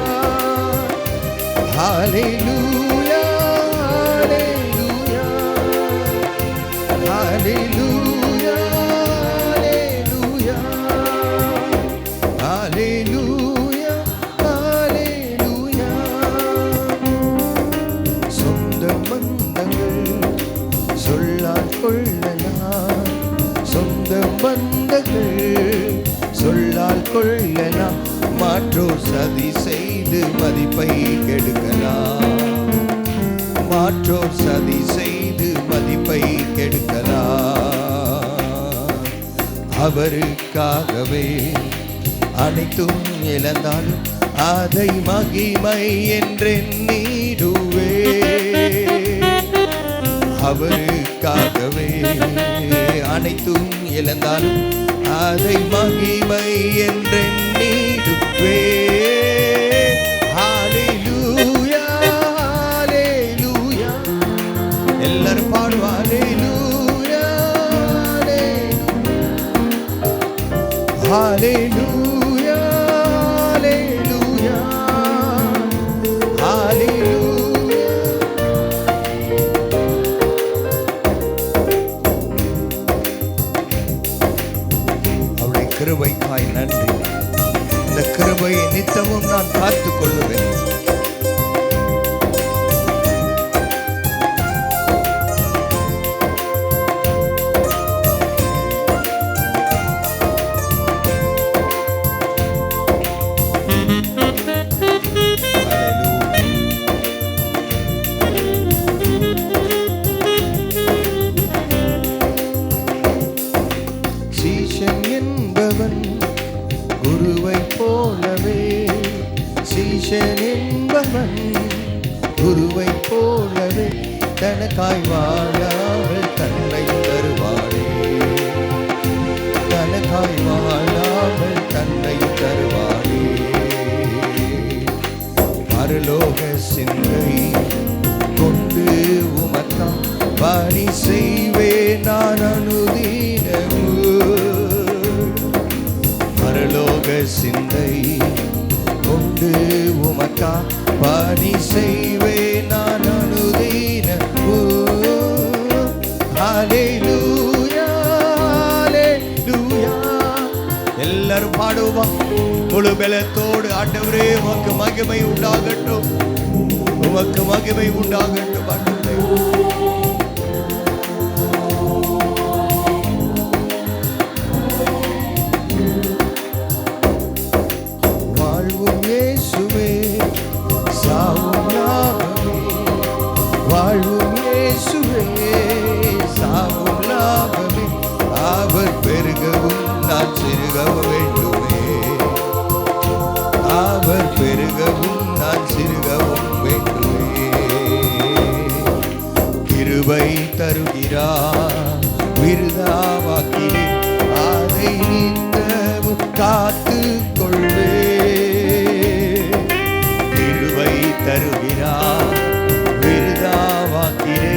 ஹல்லேலூயா, ஹல்லேலூயா, ஹல்லேலூயா, ஹல்லேலூயா, ஹல்லேலூயா. சொந்த பந்தங்கள் சொல்லால் கொள்ளலாம், சொந்த பந்தங்கள் சொல்லால் கொள்ளலாம், மாற்றோர் சதி செய்து மதிப்பை கெடுக்கலாம், மாற்றோர் சதி செய்து மதிப்பை கெடுக்கலாம். அவருக்காகவே அனைத்தும் இழந்தாலும் அதை மகிமை என்றெண்ணிடுவே. அவருக்காகவே அனைத்தும் இழந்தாலும் அதை மகிமை என்றெண்ணிடுவே. ஹல்லேலூயா, ஹல்லேலூயா, எல்லாரும் பாடுவா. ஹல்லேலூயா, ஹல்லேலூயா, ஹல்லேலூயா, ஹல்லேலூயா. அவருடைய கிருபைக்காய் நன்றி. இந்த கிருபையை நித்தமும் நான் காத்துக் கொள்ளுவேன். சீஷன் என்பவன் குருவை போலவே, சீஷன் என்பவன் குருவை போலவே, தனக்காய் வாழாமல் தன்னை தருவானே, தனக்காய் வாழாமல் தன்னை தருவானே. பரலோக சிந்தை கொண்டு உமக்காய் பணி செய்வேன் நான் அனுதினமும். பரலோக சிந்தை கொண்டு உமக்காய் பணி செய்வேன் நான் அனுதினமும். ஹல்லேலூயா, ஹல்லேலூயா. எல்லாரும் பாடுவோம் முழு பலத்தோடு. ஆண்டவரே உமக்கு மகிமை உண்டாகட்டும், உமக்கு மகிமை உண்டாகட்டும் ஆண்டவரே. வாழ்வும் இயேசுவே, சாவும் லாபமே, வாழ்வும் இயேசுவே, சாவும் லாபமே. அவர் பெருகவும் நான் சிறுகவும் வேண்டுமே, அவர் பெருகவும் நான் சிறுகவும் வேண்டுமே. கிருபை தருகிறார், விருதாவாக்கினே, அதை நித்தமும் காத்து கொள்வே. கிருபை தருகிறார், விருதாவாக்கினே,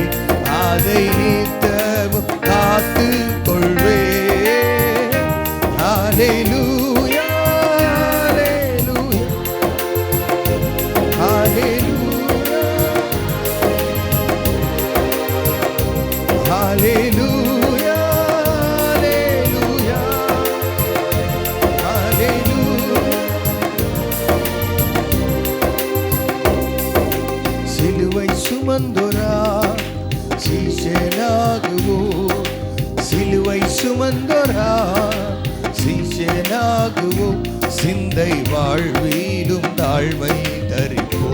அதை நித்தமும் காத்து கொள்வே. ஹல்லேலூயா, ஹல்லேலூயா, ஹல்லேலூயா, ஹல்லேலூயா, ஹல்லேலூயா. சிலுவை சுமந்தோரா சீஷனாகுவோ, சிலுவை சுமந்தோரா சீஷனாகுவோ, சிந்தை வாழ்வீடும் தாழ்மை தரிப்போ,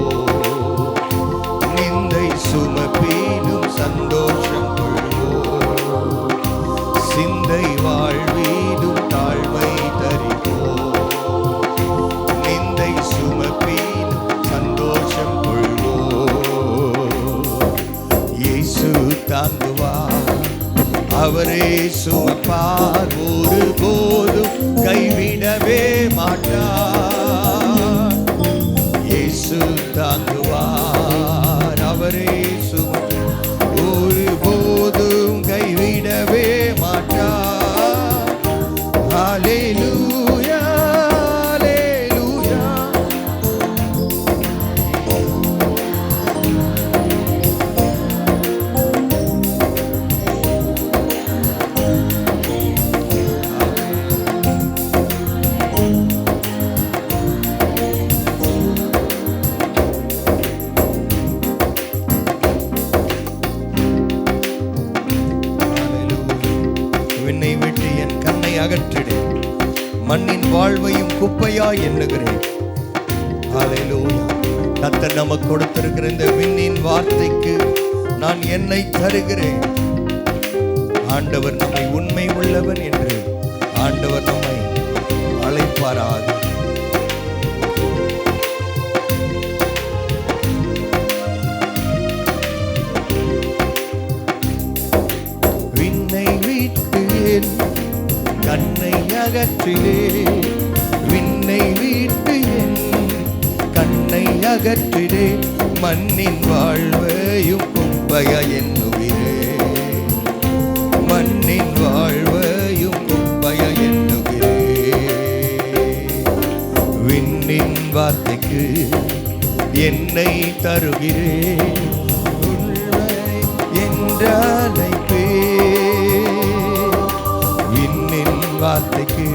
நிந்தை சுமப்பீடும் சந்தோஷம் கொள்வோ. சிந்தை வாழ்வீடும் தாழ்மை தரிப்போ, நிந்தை சுமப்பீடும் சந்தோஷம் கொள்வோ. இயேசு தாங்குவார், அவரே சுமப்பார், ஒரு போதும் கைவிடவே மாட்டார். இயேசு தாங்குவார், அவரே சுமப்பார், ஒரு போதும் கைவிடவே மாட்டார். ஹல்லேலூயா, ஹல்லேலூயா. விண்ணை விட்டு என் கண்ணை அகற்றிடு, மண்ணின் வாழ்வையும் குப்பையாய் எண்ணுகிறேன். ஹல்லேலூயா. கர்த்தர் நமக்கு கொடுத்திருக்கிற இந்த விண்ணின் வார்த்தைக்கு நான் என்னை தருகிறேன். ஆண்டவர் நம்மை உண்மை உள்ளவன் என்று ஆண்டவர் நம்மை அழைப்பாராக. விண்ணை விட்டு என் கண்ணை அகற்றிலே, விண்ணை விட்டு என் கண்ணை அகற்றிலே, மண்ணின் வாழ்வையும் குப்பையா எண்ணுகிறே, மண்ணின் வாழ்வையும் குப்பையா எண்ணுகிறே. விண்ணின் வார்த்தைக்கு என்னை தருகிறேன், உண்மை என்றழைப்பே. விண்ணின் வார்த்தைக்கு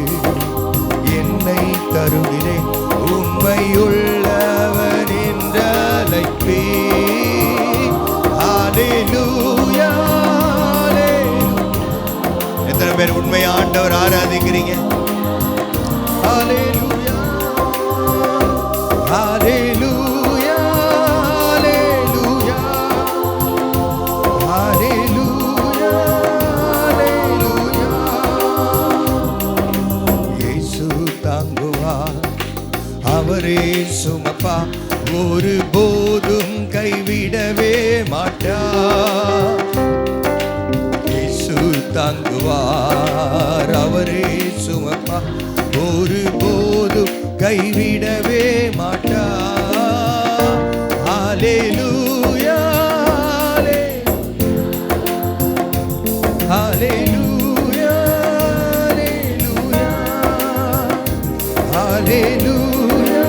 என்னை தருகிறேன், உண்மையுள்ளவர் என்றழைப்பே. ஹல்லேலூயா, ஹல்லேலூயா. எத்தனை பேர் உண்மை ஆண்டவர் ஆராதிக்கிறீங்க? ஹல்லேலூயா, ஹல்லேலூயா, ஹல்லேலூயா, ஹல்லேலூயா, ஹல்லேலூயா. இயேசு தாங்குவார், அவரே சுமப்பார், ஒரு போதும் கைவிடவே மாட்டார். இயேசு தாங்குவார், அவரே சுமப்பார், ஒரு போதும் கைவிடவே மாட்டார். ஹல்லேலூயா, ஹல்லேலூயா, ஹல்லேலூயா, ஹல்லேலூயா,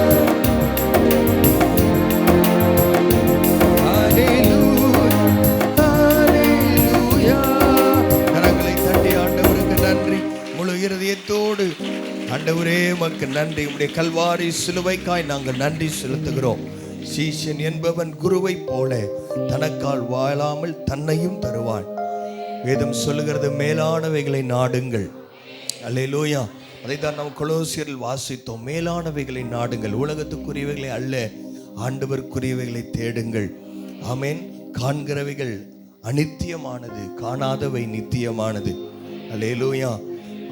ஹல்லேலூயா. கரங்களை தட்டி ஆண்டவருக்கு நன்றி. முழு இருதயத்தோடு ஆண்டவரே உமக்கு நன்றி. உம்முடைய கல்வாரி சிலுவைக்காய் நாங்கள் நன்றி செலுத்துகிறோம். சீஷன் என்பவன் குருவை போல தனக்கால் வாழாமல் தன்னையும் தருவான். வேதம் சொல்லுகிறது, மேலானவைகளை நாடுங்கள். அல்லேலூயா. அதைத்தான் நாம் கொலோசியரில் வாசித்தோம். மேலானவைகளை நாடுங்கள், உலகத்துக்குரியவைகளை அல்ல, ஆண்டவருக்குரியவைகளை தேடுங்கள். ஆமென். காண்கிறவைகள் அநித்தியமானது, காணாதவை நித்தியமானது. அல்லேலூயா.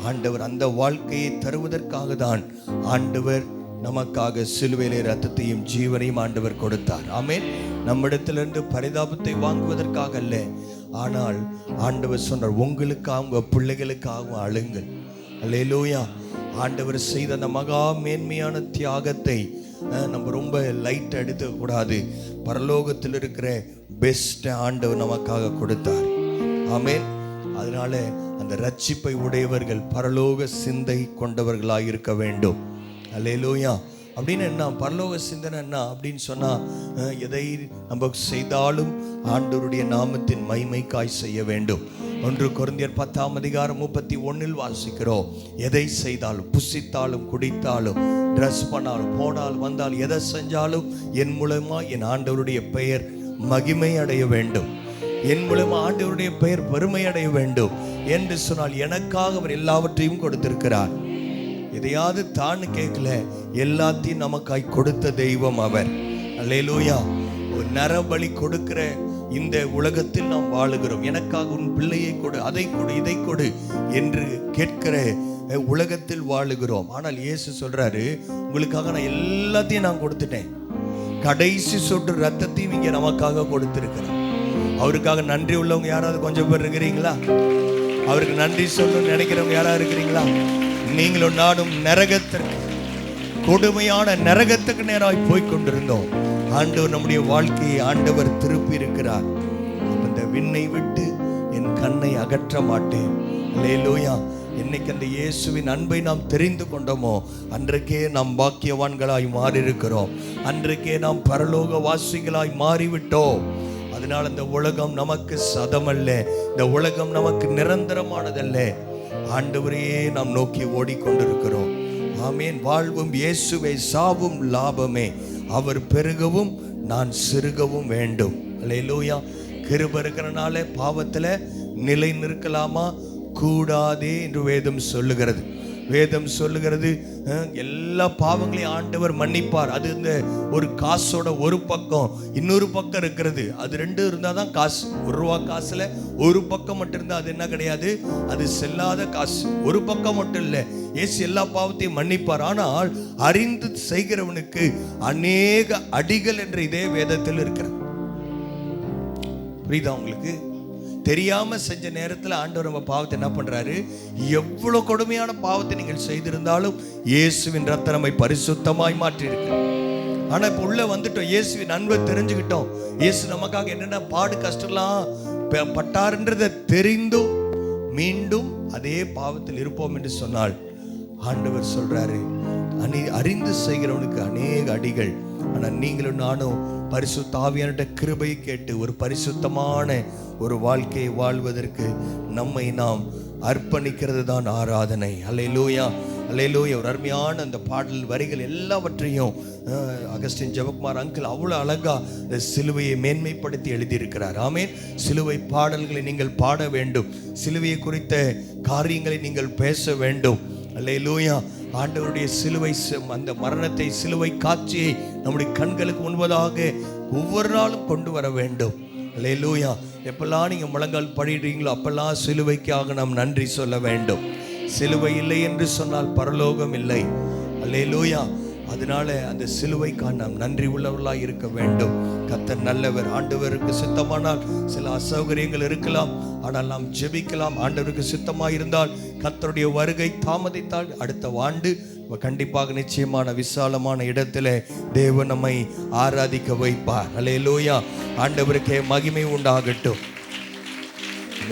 ஆண்டவர் அந்த வாழ்க்கையை தருவதற்காக தான் ஆண்டவர் நமக்காக சிலுவையிலே ரத்தத்தையும் ஜீவனையும் ஆண்டவர் கொடுத்தார். ஆமென். நம்மிடத்திலிருந்து பரிதாபத்தை வாங்குவதற்காக அல்ல, ஆனால் ஆண்டவர் சொன்னார், உங்களுக்காக உங்க பிள்ளைகளுக்காகவும் அழுங்கள். அல்லேலூயா. ஆண்டவர் செய்த அந்த மகா மேன்மையான தியாகத்தை நம்ம ரொம்ப லைட் எடுத்துக்க கூடாது. பரலோகத்தில் இருக்கிற பெஸ்ட் ஆண்டவர் நமக்காக கொடுத்தார். ஆமென். அதனால அந்த ரட்சிப்பை உடையவர்கள் பரலோக சிந்தை கொண்டவர்களாக இருக்க வேண்டும். அல்லேலூயா. அப்படின்னு என்ன பரலோக சிந்தனை என்ன அப்படின்னு சொன்னா, எதை நம்ம செய்தாலும் ஆண்டவருடைய நாமத்தின் மகிமைக்காய் செய்ய வேண்டும். 1 கொரிந்தியர் 10:31 வாசிக்கிறோம். எதை செய்தாலும், புசித்தாலும், குடித்தாலும், ட்ரெஸ் பண்ணாலும், போனால் வந்தால், எதை செஞ்சாலும் என் மூலமா என் ஆண்டவருடைய பெயர் மகிமை அடைய வேண்டும், என் மூலமா ஆண்டவருடைய பெயர் பெருமை அடைய வேண்டும் என்று சொன்னால், எனக்காக அவர் எல்லாவற்றையும் கொடுத்திருக்கிறார். எதையாவது தான் கேட்கல, எல்லாத்தையும் நமக்காய் கொடுத்த தெய்வம் அவர். அல்லேலூயா. ஒரு நரபலி கொடுக்கிற இந்த உலகத்தில் நாம் வாழுகிறோம். எனக்காக உன் பிள்ளையை கொடு, அதை கொடு, இதை கொடு என்று கேட்கிற உலகத்தில் வாழுகிறோம். ஆனால் இயேசு சொல்றாரு, உங்களுக்காக நான் எல்லாத்தையும் நான் கொடுத்துட்டேன். கடைசி சொட்டு ரத்தத்தையும் இங்கே நமக்காக கொடுத்திருக்கிறேன். அவருக்காக நன்றி உள்ளவங்க யாராவது கொஞ்சம் பேர் இருக்கிறீங்களா? அவருக்கு நன்றி சொல்லணும்னு நினைக்கிறவங்க யாராவது இருக்கிறீங்களா? நீங்களும் நானும் நரகத்திற்கு, கொடுமையான நரகத்துக்கு நேராக போய் கொண்டிருந்தோம். ஆண்டவர் நம்முடைய வாழ்க்கையை ஆண்டவர் திருப்பி இருக்கிறார். இந்த விண்ணை விட்டு என் கண்ணை அகற்ற மாட்டேன். அல்லேலூயா. என்னைக்கு அந்த இயேசுவின் அன்பை நாம் தெரிந்து கொண்டோமோ அன்றைக்கே நாம் பாக்கியவான்களாய் மாறி இருக்கிறோம். அன்றைக்கே நாம் பரலோக வாசிகளாய் மாறிவிட்டோம். அதனால் இந்த உலகம் நமக்கு சதமல்ல, இந்த உலகம் நமக்கு நிரந்தரமானதல்ல. ஆண்டவரையே நாம் நோக்கி ஓடிக்கொண்டிருக்கிறோம். ஆமேன். வாழ்வும் இயேசுவே, சாவும் லாபமே. அவர் பெருகவும் நான் சிறுகவும் வேண்டும். அல்லேலூயா. கிருபை இருக்கிறனால பாவத்தில் நிலை நிற்கலாமா? கூடாதே என்று வேதம் சொல்லுகிறது. வேதம் சொல்லுகிறது எல்லா பாவங்களையும் ஆண்டவர் மன்னிப்பார். அது இந்த ஒரு காசோட ஒரு பக்கம், இன்னொரு பக்கம் இருக்கிறது. அது ரெண்டு இருந்தால் தான் காசு. ₹1 காசுல ஒரு பக்கம் மட்டும் இருந்தால் அது என்ன கிடையாது, அது செல்லாத காசு. ஒரு பக்கம் மட்டும் இல்லை, இயேசு எல்லா பாவத்தையும் மன்னிப்பார். ஆனால் அறிந்து செய்கிறவனுக்கு அநேக அடிகள் என்று இதே வேதத்தில் இருக்கிறது. புரியுதா உங்களுக்கு? தெரியாம செஞ்ச நேரத்தில் ஆண்டவர் நம்ம பாவத்தை என்ன பண்றாரு? எவ்வளவு கொடுமையான பாவத்தை நீங்கள் செய்திருந்தாலும் இயேசுவின் ரத்தம் நம்மை பரிசுத்தமாய் மாற்றி இருக்கு. ஆனா இப்ப உள்ள வந்துட்டோம், இயேசுவின் அன்பை தெரிஞ்சுக்கிட்டோம். இயேசு நமக்காக என்னென்ன பாடு கஷ்டம்லாம் பட்டாருன்றதை தெரிந்தும் மீண்டும் அதே பாவத்தில் இருப்போம் என்று சொன்னால் ஆண்டவர் சொல்றாரு, அறிந்து செய்கிறவனுக்கு அநேக அடிகள். ஆனா நீங்களும் நானும் பரிசுத்த ஆவியானவருடைய கிருபையை கேட்டு ஒரு பரிசுத்தமான ஒரு வாழ்க்கையை வாழ்வதற்கு நம்மை நாம் அர்ப்பணிக்கிறது தான் ஆராதனை. அல்லேலூயா, அல்லேலூயா. ஒரு அருமையான அந்த பாடல் வரிகள் எல்லாவற்றையும் அகஸ்டின் ஜெபக்குமார் அங்கிள் அவ்வளோ அழகா இந்த சிலுவையை மேன்மைப்படுத்தி எழுதியிருக்கிறார். ஆமேன். சிலுவை பாடல்களை நீங்கள் பாட வேண்டும், சிலுவையை குறித்த காரியங்களை நீங்கள் பேச வேண்டும். அல்லேலூயா. ஆண்டவருடைய சிலுவை, அந்த மரணத்தை, சிலுவை காட்சியை நம்முடைய கண்களுக்கு முன்பதாக ஒவ்வொரு நாளும் கொண்டு வர வேண்டும். அல்லேலூயா. எப்பெல்லாம் நீங்கள் முழங்கால் படிடுறீங்களோ அப்பெல்லாம் சிலுவைக்காக நாம் நன்றி சொல்ல வேண்டும். சிலுவை இல்லை என்று சொன்னால் பரலோகம் இல்லை. அல்லேலூயா. அதனால அந்த சிலுவைக்காக நாம் நன்றி உள்ளவர்களாக இருக்க வேண்டும். கர்த்தர் நல்லவர். ஆண்டவருக்கு சித்தமானால் சில அசௌகரியங்கள் இருக்கலாம், ஆனால் நாம் ஜெபிக்கலாம். ஆண்டவருக்கு சித்தமாக இருந்தால், கர்த்தருடைய வருகை தாமதித்தால் அடுத்த ஆண்டு கண்டிப்பாக நிச்சயமான விசாலமான இடத்துல தேவன் நம்மை ஆராதிக்க வைப்பார். அல்லேலூயா. ஆண்டவருக்கே மகிமை உண்டாகட்டும்.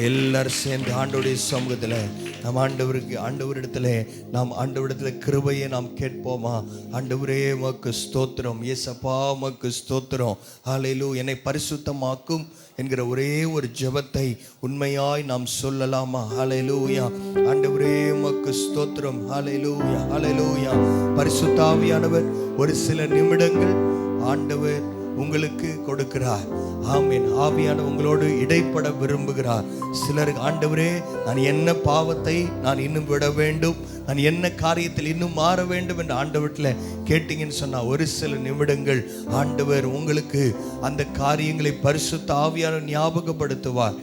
எல்லாரும் சேர்ந்து ஆண்டவருடைய சமூகத்தில் நாம் ஆண்டவரிடத்துல நாம் ஆண்டவரிடத்தில் கிருபையை நாம் கேட்போமா? ஆண்டவரே உமக்கு ஸ்தோத்திரம், இயேசப்பா உமக்கு ஸ்தோத்திரம், ஹல்லேலூயா. என்னை பரிசுத்தமாக்கும் என்கிற ஒரே ஒரு ஜெபத்தை உண்மையாய் நாம் சொல்லலாமா? ஹல்லேலூயா. ஆண்டவரே உமக்கு ஸ்தோத்திரம், ஹல்லேலூயா, ஹல்லேலூயா. பரிசுத்த ஆவியானவர் ஒரு சில நிமிடங்கள் ஆண்டவர் உங்களுக்கு கொடுக்கிறார். ஆமீன். ஆவியான உங்களோடு இடைப்பட விரும்புகிறார். சிலருக்கு ஆண்டவரே நான் என்ன பாவத்தை நான் இன்னும் விட வேண்டும், நான் என்ன காரியத்தில் இன்னும் மாற வேண்டும் என்று ஆண்டவரில் கேட்டீங்கன்னு சொன்னால் ஒரு சில நிமிடங்கள் ஆண்டவர் உங்களுக்கு அந்த காரியங்களை பரிசுத்த ஆவியான ஞாபகப்படுத்துவார்.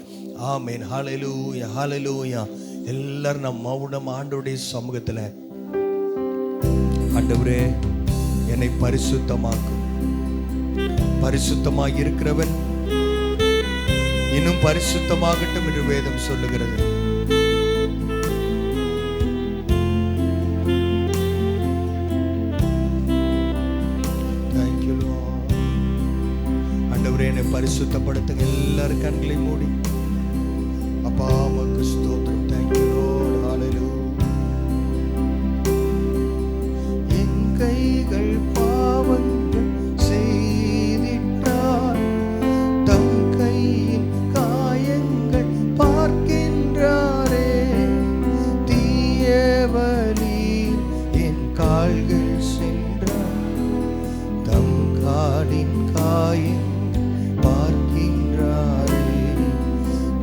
ஆமீன். ஹல்லேலூயா, ஹல்லேலூயா. எல்லாரும் நம் மௌனம் ஆண்டவருடைய சமூகத்தில் ஆண்டவரே என்னை பரிசுத்தமாக்கும். பரிசுத்தமாக இருக்கிறவன் இன்னும் பரிசுத்தமாகட்டும் என்று வேதம் சொல்லுகிறது. Thank you Lord. ஆண்டவரே என்னை பரிசுத்தப்படுத்துங்க. எல்லாரும் கண்களை மூடி அப்பா உமக்கு ஸ்தோத்திரம். Thank you Lord. Hallelujah. என் கைகள் பாவங்கள் பார்க்கின்றாரே,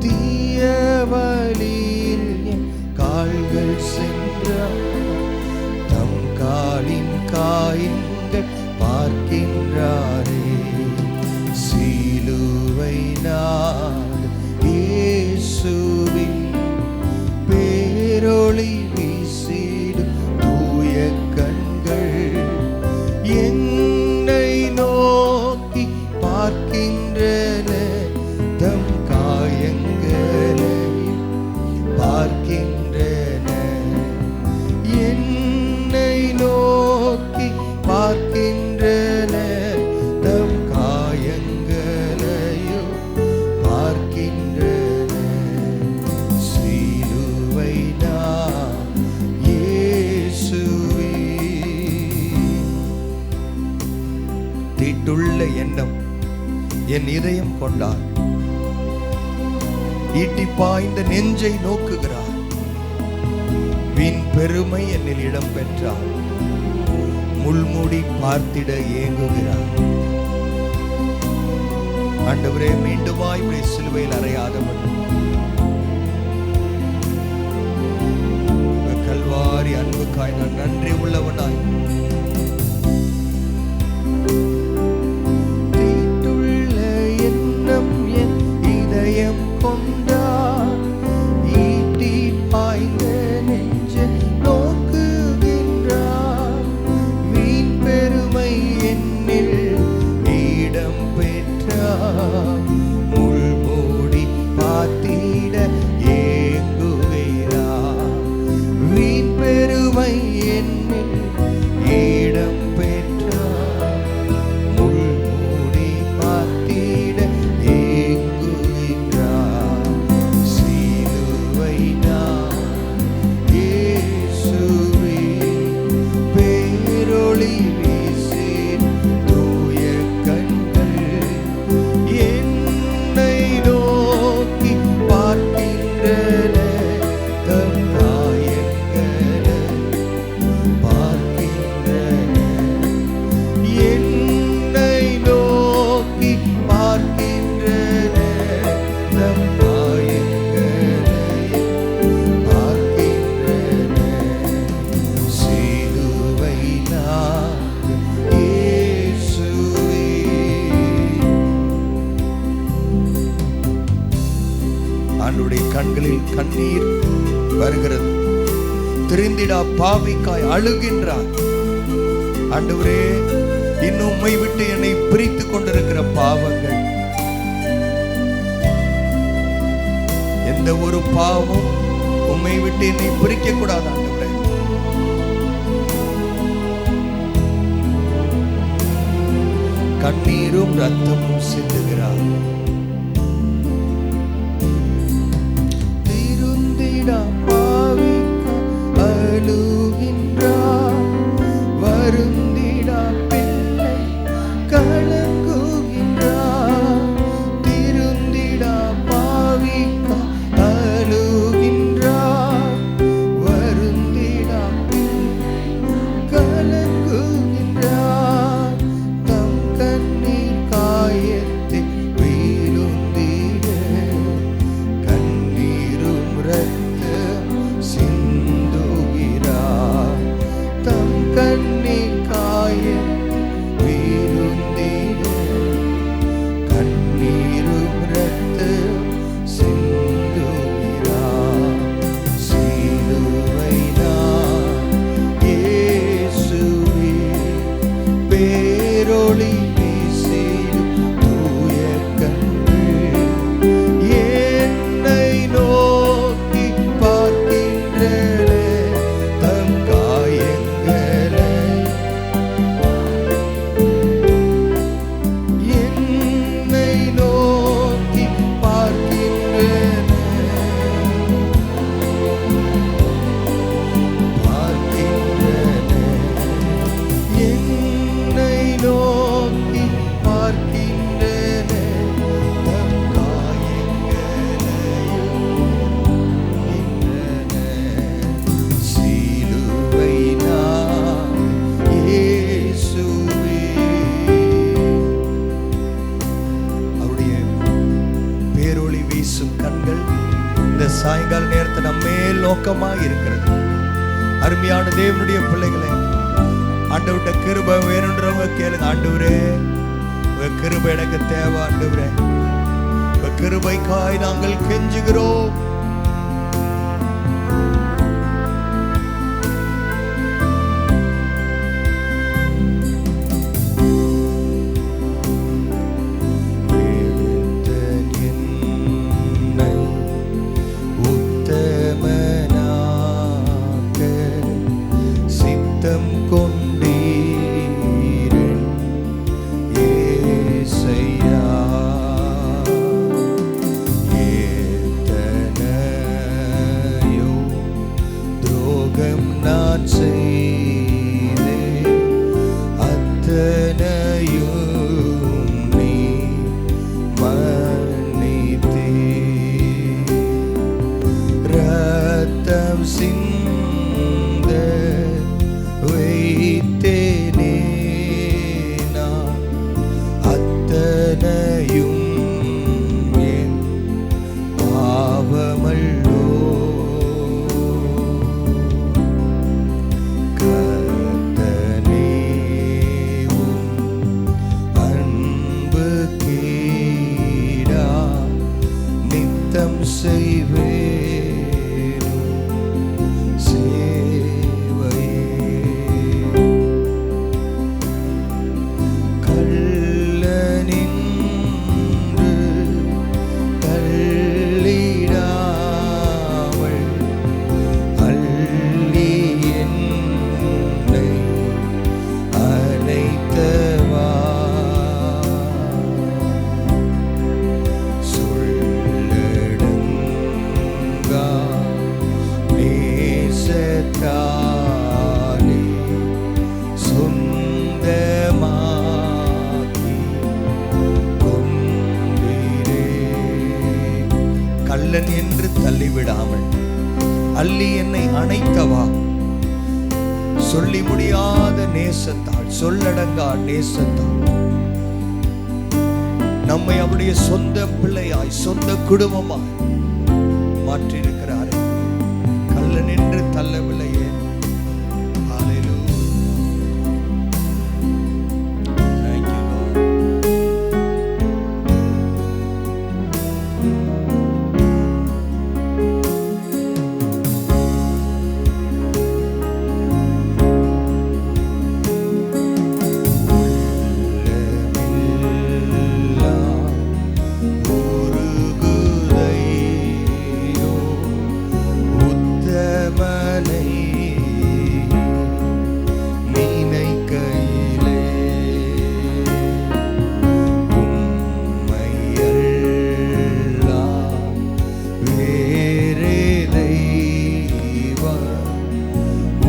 தீய வழியில் என் இதயம் கொண்டார். ஈட்டி பாய்ந்த நெஞ்சை நோக்குகிறார். வீண் பெருமை என்னில் இடம் பெற்றார். முள்மூடி பார்த்திட ஏங்குகிறார். ஆண்டவரே, மீண்டுமாய் இப்படி சிலுவையில் அறையாதவன், கல்வாரி அன்புக்காய் நான் நன்றி உள்ளவனாய் தீட்டுள்ள எண்ணம் என் இதயம் கொண்டார். ஈட்டி பாய்ந்த நெஞ்சை நோக்குகின்றார். வீண் பெருமை என்னில் இடம் பெற்றார். முள்மூடி பார்த்திட ஏங்குகிறார். வீண் பெருமை என்னில் இடம் பெற்றார். முள்மூடி பார்த்திட ஏங்குகின்றார். சிலுவை நான் இயேசுவே, பேரொளி வீசின் தூய கண்கள் என்னை நோக்கி பார்க்கின்றன. தம் காயங்களை பார்க்கின்றன. என்னை நோக்கி பார்க்கின்றன. தம் காயங்களை பார்க்கின்றன. சிலுவை நான் இயேசுவே. ஆண்டவருடைய கண்களில் கண்ணீர் வருகிறது. திருந்திடா பாவிக்காய் அழுகின்றார். ஆண்டவரே, இன்னும் உம்மை விட்டு என்னை பிரித்துக் கொண்டிருக்கிற பாவங்கள், எந்த ஒரு பாவமும் உம்மை விட்டு என்னை பிரிக்க கூடாது. ஆண்டவரே, கண்ணீரும் ரத்தமும் சிந்துகிறார். திருந்திடா பாவிக்காய் அழுகின்றார். வருந்திடா பிள்ளை கலங்குகின்றார். திருந்திடா பாவிக்காய் அழுகின்றார். வருந்திடா பிள்ளை கலங்குகின்றார். தம் கண்ணீர் காயத்தில் வீழுந்திட கண்ணீரும் ரத்தம் சிந்துகிறார். தம் கண்ணீர் காயத்தில் வீழுந்திட கண்ணீரும் ரத்தம் சிந்துகிறார். சிலுவை நான் இயேசுவே, பேரொளி வீசிடும் தூய கண்கள் என்னை நோக்கி பார்க்கின்றன. தம் காயங்களை என்னை நோக்கி பார்க்கின்றன. பார்க்கின்றன. என்னை நோக்கி பார்க்கின்றன. தம் காயங்களையும் சிலுவை நான் இயேசுவே. அவருடைய பேரொளி வீசும் கண்கள் இந்த சாயங்கால நேரத்தை நம்ம மேல் நோக்கமாக இருக்கிறது. அருமையான தேவனுடைய பிள்ளைகளே, ஆண்டவர்கிட்ட கிருபை வேணுன்றவங்க கேளுங்க. ஆண்டவரே, உங்க கிருபை எனக்கு தேவை. ஆண்டவரே, உங்க கிருபைக்காய் நாங்கள் கெஞ்சுகிறோம். என்னை உத்தமனாக்க சித்தம் கொண்டீரன் ஏசையா. ஏத்தன நித்தம் செய்வேனும் சேவையே. கள்ளனின்று தள்ளிடாமல் அள்ளி என்னை அழைத்தவா. சொல்லடங்கா நேசத்தாலே சொந்தமாக்கி கொண்டீரே. கள்ளன் என்று தள்ளிவிடாமல் அள்ளி என்னை அணைத்தவா. சொல்லி முடியாத நேசத்தால், சொல்லடங்கா நேசத்தால் நம்மை அவருடைய சொந்த பிள்ளையாய் சொந்த குடும்பமாய் மாற்றியிருக்கிறாரே. கள்ளன் என்று தள்ளவில்லையே. ஹல்லேலூயா. Thank you, Lord. உருகுதையோ உத்தமனை நினைக்கையிலே உம்மையல்லால் வேறே தெய்வம்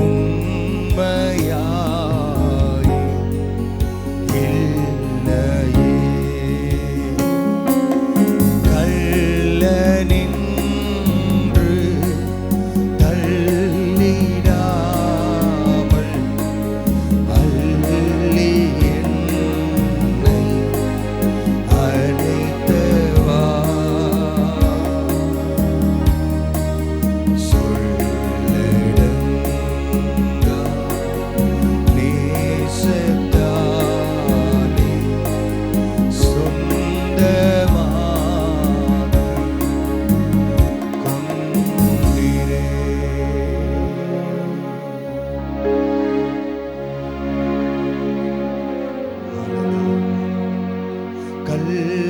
உண்மையாய் இல்லையே. கள்ளனின்று தள்ளிடாமல் அள்ளி என்னை அழைத்தவா. சொல்லடங்கா நேசத்தாலே சொந்தமாக்கி கொண்டீரே.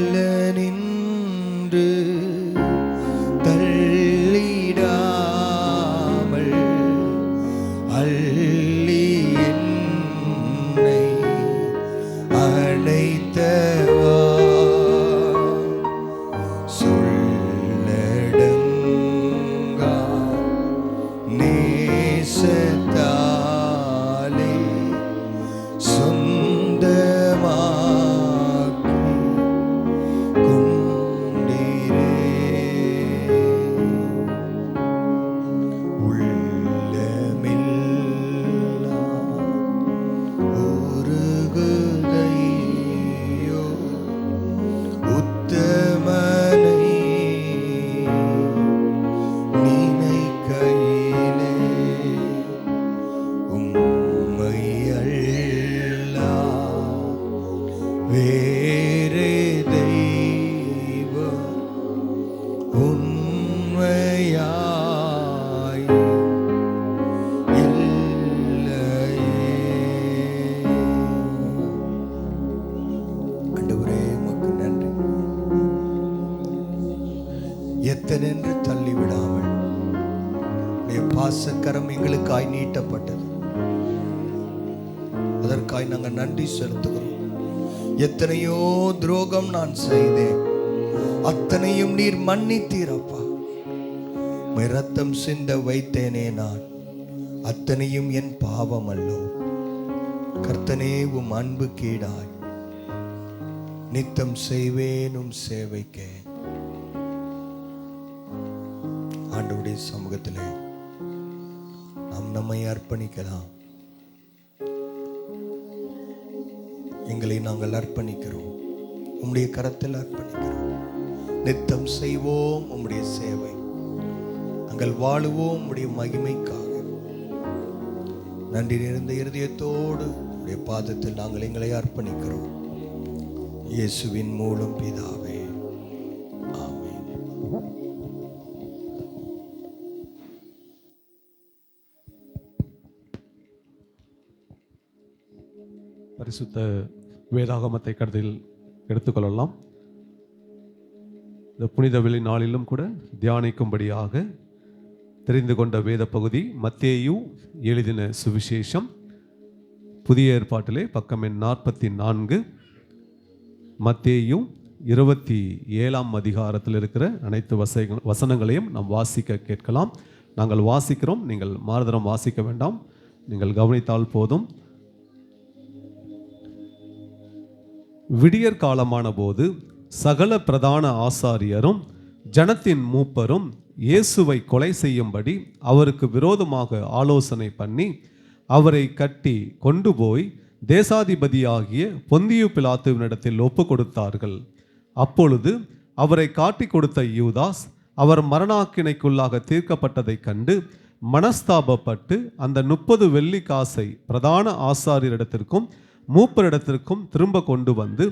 கள்ளனின்று தள்ளிடாமல் அள்ளி என்னை அழைத்தவா. சொல்லடங்கா நேசத்தாலே சொந்தமாக்கி கொண்டீரே. உள்ளமெல்லாம் உருகுதையோ உத்தமனை நினைக்கையிலே உம்மையல்லால் வேறே தெய்வம் உண்மையாய் இல்லையே. ஆண்டவரே உமக்கு நன்றி. எத்தனென்று தள்ளிவிடாமல் உம்முடைய பாசக்கரம் எங்களுக்காய் நீட்டப்பட்டது. அதற்காய் நாங்கள் நன்றி செலுத்துகிறோம். எத்தனையோ துரோகம் நான் செய்தேன், அத்தனையும் நீர் மன்னித்தீரப்பா. உம்மை ரத்தம் சிந்த வைத்தேனே நான், அத்தனையும் என் பாவம் அல்லோ. கர்த்தனே உம் அன்பு கீடாய் நித்தம் செய்வேனும் சேவைக்கே. ஆண்டவருடைய சமூகத்திலே நாம் நம்மை அர்ப்பணிக்கலாம். எங்களை நாங்கள் அர்ப்பணிக்கிறோம், உம்முடைய கரத்தில் அர்ப்பணிக்கிறோம். நித்தம் செய்வோம் உம்முடைய சேவை, நாங்கள் வாழுவோம் உம்முடைய மகிமைக்காக. நன்றி நிறைந்த இருதயத்தோடு உம்முடைய பாதத்தில் நாங்கள் எங்களை அர்ப்பணிக்கிறோம். இயேசுவின் மூலம் பிதாவே, ஆமென். பரிசுத்த வேதாகமத்தை கருத்தில் எடுத்துக்கொள்ளலாம். இந்த புனித வெள்ளி நாளிலும் கூட தியானிக்கும்படியாக தெரிந்து கொண்ட வேத பகுதி மத்தேயு எழுதின சுவிசேஷம், புதிய ஏற்பாட்டிலே பக்கம் எண் 44. மத்தேயு 27ஆம் அதிகாரத்தில் இருக்கிற அனைத்து வசனங்களையும் நாம் வாசிக்க கேட்கலாம். நாங்கள் வாசிக்கிறோம், நீங்கள் மாறுதரம் வாசிக்க வேண்டாம், நீங்கள் கவனித்தால் போதும். விடியற் காலமான போது சகல பிரதான ஆசாரியரும் ஜனத்தின் மூப்பரும் இயேசுவை கொலை செய்யும்படி அவருக்கு விரோதமாக ஆலோசனை பண்ணி அவரை கட்டி கொண்டு போய் தேசாதிபதியாகிய பொந்தியு பிலாத்துவினிடத்தில் ஒப்பு கொடுத்தார்கள். அப்பொழுது அவரை காட்டி கொடுத்த யூதாஸ் அவர் மரணாக்கினைக்குள்ளாக தீர்க்கப்பட்டதைக் கண்டு மனஸ்தாபப்பட்டு அந்த 30 வெள்ளி காசை பிரதான ஆசாரியரிடத்திற்கும் மூப்பரிடத்திற்கும் திரும்ப கொண்டு வந்து,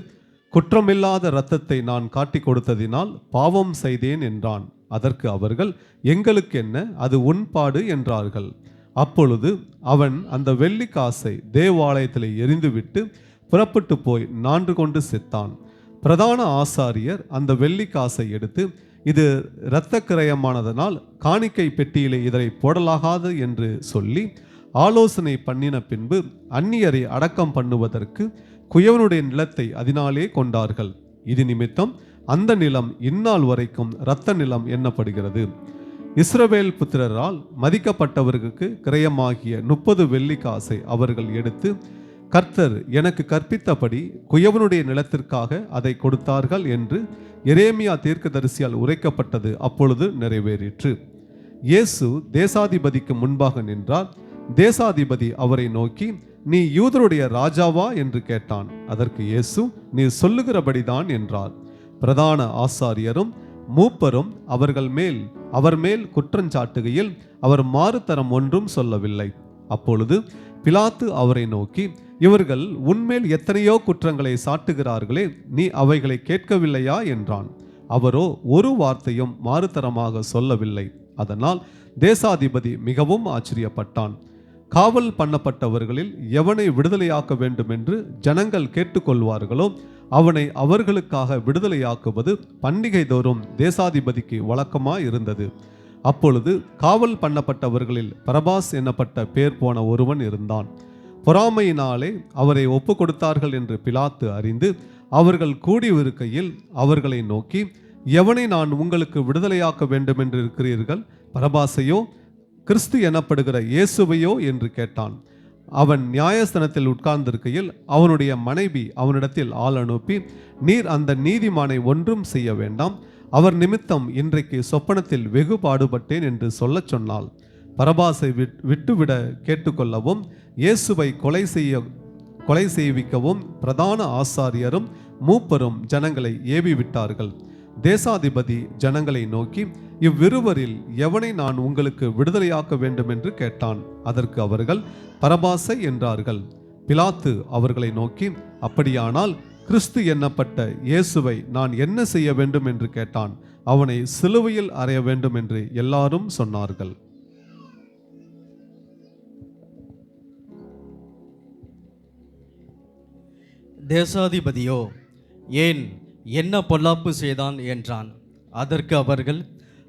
குற்றமில்லாத இரத்தத்தை நான் காட்டி கொடுத்ததினால் பாவம் செய்தேன் என்றான். அதற்கு அவர்கள், எங்களுக்கு என்ன, அது உன்பாடு என்றார்கள். அப்பொழுது அவன் அந்த வெள்ளி காசை தேவாலயத்தில் எறிந்துவிட்டு புறப்பட்டு போய் நான்று கொண்டு செத்தான். பிரதான ஆசாரியர் அந்த வெள்ளி காசை எடுத்து, இது இரத்த கிரயமானதனால் காணிக்கை பெட்டியிலே இதனை போடலாகாது என்று சொல்லி ஆலோசனை பண்ணின பின்பு அந்நியரை அடக்கம் பண்ணுவதற்கு குயவனுடைய நிலத்தை அதனாலே கொண்டார்கள். இது நிமித்தம் அந்த நிலம் இந்நாள் வரைக்கும் இரத்த நிலம் எண்ணப்படுகிறது. இஸ்ரவேல் புத்திரரால் மதிக்கப்பட்டவர்களுக்கு கிரயமாகிய 30 வெள்ளி காசை அவர்கள் எடுத்து, கர்த்தர் எனக்கு கற்பித்தபடி குயவனுடைய நிலத்திற்காக அதை கொடுத்தார்கள் என்று எரேமியா தீர்க்கதரிசியால் உரைக்கப்பட்டது அப்பொழுது நிறைவேறிற்று. இயேசு தேசாதிபதிக்கு முன்பாக நின்றார். தேசாதிபதி அவரை நோக்கி, நீ யூதருடைய ராஜாவா என்று கேட்டான். அதற்கு இயேசு, நீ சொல்லுகிறபடிதான் என்றார். பிரதான ஆசாரியரும் மூப்பரும் அவர் மேல் குற்றஞ்சாட்டுகையில் அவர் மாறுதரம் ஒன்றும் சொல்லவில்லை. அப்பொழுது பிலாத்து அவரை நோக்கி, இவர்கள் உன்மேல் எத்தனையோ குற்றங்களை சாட்டுகிறார்களே, நீ அவைகளை கேட்கவில்லையா என்றான். அவரோ ஒரு வார்த்தையும் மாறுதரமாக சொல்லவில்லை. அதனால் தேசாதிபதி மிகவும் ஆச்சரியப்பட்டான். காவல் பண்ணப்பட்டவர்களில் எவனை விடுதலையாக்க வேண்டும் என்று ஜனங்கள் கேட்டுக்கொள்வார்களோ அவனை அவர்களுக்காக விடுதலையாக்குவது பண்டிகை தோறும் தேசாதிபதிக்கு வழக்கமாய் இருந்தது. அப்பொழுது காவல் பண்ணப்பட்டவர்களில் பரபாஸ் என்னப்பட்ட பேர் போன ஒருவன் இருந்தான். பொறாமையினாலே அவரை ஒப்பு கொடுத்தார்கள் என்று பிலாத்து அறிந்து அவர்கள் கூடியிருக்கையில் அவர்களை நோக்கி, எவனை நான் உங்களுக்கு விடுதலையாக்க வேண்டும் என்று இருக்கிறீர்கள், பரபாசையோ கிறிஸ்து எனப்படுகிற இயேசுவையோ என்று கேட்டான். அவன் நியாயஸ்தானத்தில் உட்கார்ந்திருக்கையில் அவனுடைய மனைவி அவனிடத்தில் ஆள் அனுப்பி, நீர் அந்த நீதிமானை ஒன்றும் செய்ய வேண்டாம், அவர் நிமித்தம் இன்றைக்கு சொப்பனத்தில் வெகு பாடுபட்டேன் என்று சொல்லச் சொன்னாள். பரபாசை விட்டுவிட கேட்டுக்கொள்ளவும் இயேசுவை கொலை செய்விக்கவும் பிரதான ஆசாரியரும் மூப்பரும் ஜனங்களை ஏவி விட்டார்கள். தேசாதிபதி ஜனங்களை நோக்கி, இவ்விருவரில் எவனை நான் உங்களுக்கு விடுதலையாக்க வேண்டும் என்று கேட்டான். அதற்கு அவர்கள் பரபாசை என்றார்கள். பிலாத்து அவர்களை நோக்கி, அப்படியானால் கிறிஸ்து என்னப்பட்ட இயேசுவை நான் என்ன செய்ய வேண்டும் என்று கேட்டான். அவனை சிலுவையில் அறைய வேண்டும் என்று எல்லாரும் சொன்னார்கள். தேசாதிபதியோ, ஏன் என்ன பொல்லாப்பு செய்தான் என்றான். அதற்கு அவர்கள்,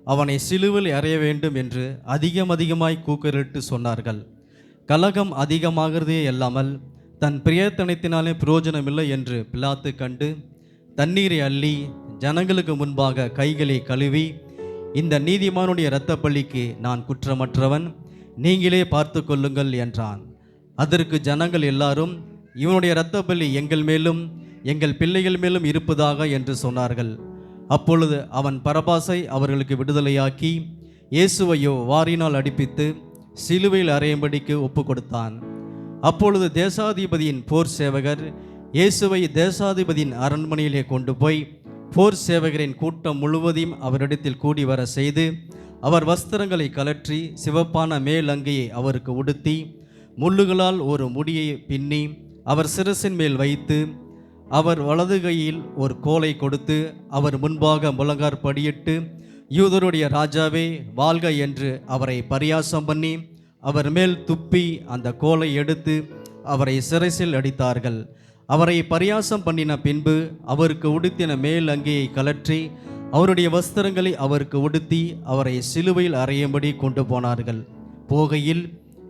அவனை சிலுவையில் அறைய வேண்டும் என்று அதிகமாய் கூக்குரலிட்டு சொன்னார்கள். கலகம் அதிகமாகிறதே அல்லாமல் தன் பிரயத்தனத்தினாலே பிரயோஜனமில்லை என்று பிலாத்து கண்டு தண்ணீரை அள்ளி ஜனங்களுக்கு முன்பாக கைகளை கழுவி, இந்த நீதிமானுடைய இரத்த பழிக்கு நான் குற்றமற்றவன், நீங்களே பார்த்து கொள்ளுங்கள் என்றான். அதற்கு ஜனங்கள் எல்லாரும், இவனுடைய இரத்த பலி எங்கள் மேலும் எங்கள் பிள்ளைகள் மேலும் இருப்பதாக என்று சொன்னார்கள். அப்பொழுது அவன் பரபாசை அவர்களுக்கு விடுதலையாக்கி இயேசுவையோ வாரினால் அடிப்பித்து சிலுவையில் அறையும்படிக்கு ஒப்பு கொடுத்தான். அப்பொழுது தேசாதிபதியின் போர் சேவகர் இயேசுவை தேசாதிபதியின் அரண்மனையிலே கொண்டு போய் போர் சேவகரின் கூட்டம் முழுவதையும் அவரிடத்தில் கூடி வர செய்து அவர் வஸ்திரங்களை கலற்றி சிவப்பான மேலங்கையை அவருக்கு உடுத்தி முள்ளுகளால் ஒரு முடியை பின்னி அவர் சிரசின் மேல் வைத்து அவர் வலது கையில் ஒரு கோலை கொடுத்து அவர் முன்பாக முழங்கார் படியிட்டு, யூதருடைய ராஜாவே வாழ்க என்று அவரை பரியாசம் பண்ணி அவர் மேல் துப்பி அந்த கோலை எடுத்து அவரை சிறைசில் அடித்தார்கள். அவரை பரியாசம் பண்ணின பின்பு அவருக்கு உடுத்தின மேல் அங்கியை கலற்றி அவருடைய வஸ்திரங்களை அவருக்கு உடுத்தி அவரை சிலுவையில் அறையும்படி கொண்டு போனார்கள். போகையில்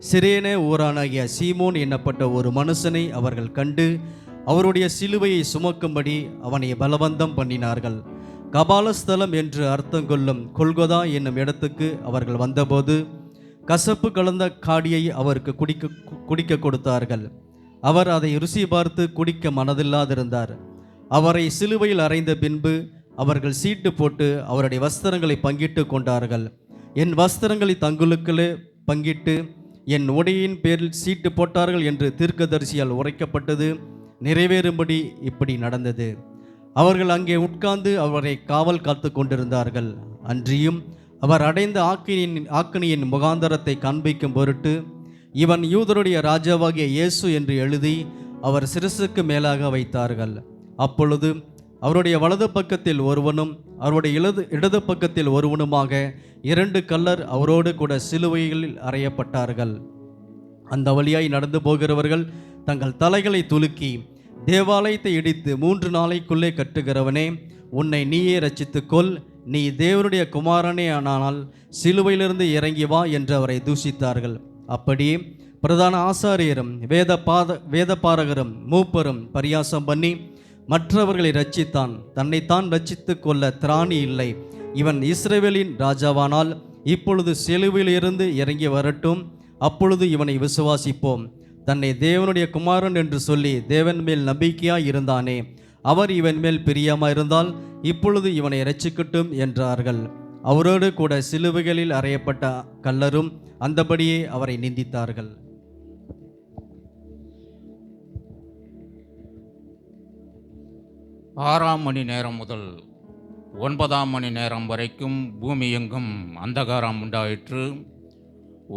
சிரேனே ஊரானாகிய சீமோன் என்னப்பட்ட ஒரு மனுஷனை அவர்கள் கண்டு அவருடைய சிலுவையை சுமக்கும்படி அவனை பலவந்தம் பண்ணினார்கள். கபாலஸ்தலம் என்று அர்த்தம் கொள்ளும் கொல்கொதா என்னும் இடத்துக்கு அவர்கள் வந்தபோது கசப்பு கலந்த காடியை அவருக்கு குடிக்க கொடுத்தார்கள். அவர் அதை ருசி பார்த்து குடிக்க மனதில்லாதிருந்தார். அவரை சிலுவையில் அறைந்த பின்பு அவர்கள் சீட்டு போட்டு அவருடைய வஸ்திரங்களை பங்கிட்டு கொண்டார்கள். என் வஸ்திரங்களை தங்களுக்குள்ளே பங்கிட்டு என் உடையின் பேரில் சீட்டு போட்டார்கள் என்று தீர்க்கதரிசியால் உரைக்கப்பட்டது நிறைவேறும்படி இப்படி நடந்தது. அவர்கள் அங்கே உட்கார்ந்து அவரை காவல் காத்து கொண்டிருந்தார்கள். அன்றியும் அவர் அடைந்த ஆக்கினியின் முகாந்தரத்தை காண்பிக்கும் பொருட்டு இவன் யூதருடைய ராஜாவாகிய இயேசு என்று எழுதி அவர் சிரசுக்கு மேலாக வைத்தார்கள். அப்பொழுது அவருடைய வலது பக்கத்தில் ஒருவனும் அவருடைய இடது பக்கத்தில் ஒருவனுமாக 2 கள்ளர் அவரோடு கூட சிலுவைகளில் அறையப்பட்டார்கள். அந்த வழியாய் நடந்து போகிறவர்கள் தங்கள் தலைகளை துலுக்கி, தேவாலயத்தை இடித்து 3 நாளைக்குள்ளே கட்டுகிறவனே, உன்னை நீயே ரட்சித்துக்கொள், நீ தேவனுடைய குமாரனே ஆனால் சிலுவையிலிருந்து இறங்கி வா என்று அவரை தூஷித்தார்கள். அப்படியே பிரதான ஆசாரியரும் வேதபாரகரும் மூப்பரும் பரியாசம் பண்ணி மற்றவர்களை ரட்சித்தான். தன்னைத்தான் ரட்சித்து கொள்ள திராணி இல்லை. இவன் இஸ்ரவேலின் ராஜாவானால் இப்பொழுது சிலுவையிலிருந்து இறங்கி வரட்டும், அப்பொழுது இவனை விசுவாசிப்போம். தன்னை தேவனுடைய குமாரன் என்று சொல்லி தேவன் மேல் நம்பிக்கையாய் இருந்தானே, அவர் இவன் மேல் பிரியமாயிருந்தால் இப்பொழுது இவனை இரட்சிக்கட்டும் என்றார்கள். அவரோடு கூட சிலுவைகளில் அறையப்பட்ட கள்ளரும் அந்தபடியே அவரை நிந்தித்தார்கள். ஆறாம் மணி நேரம் முதல் 9ஆம் மணி நேரம் வரைக்கும் பூமி எங்கும் அந்தகாரம் உண்டாயிற்று.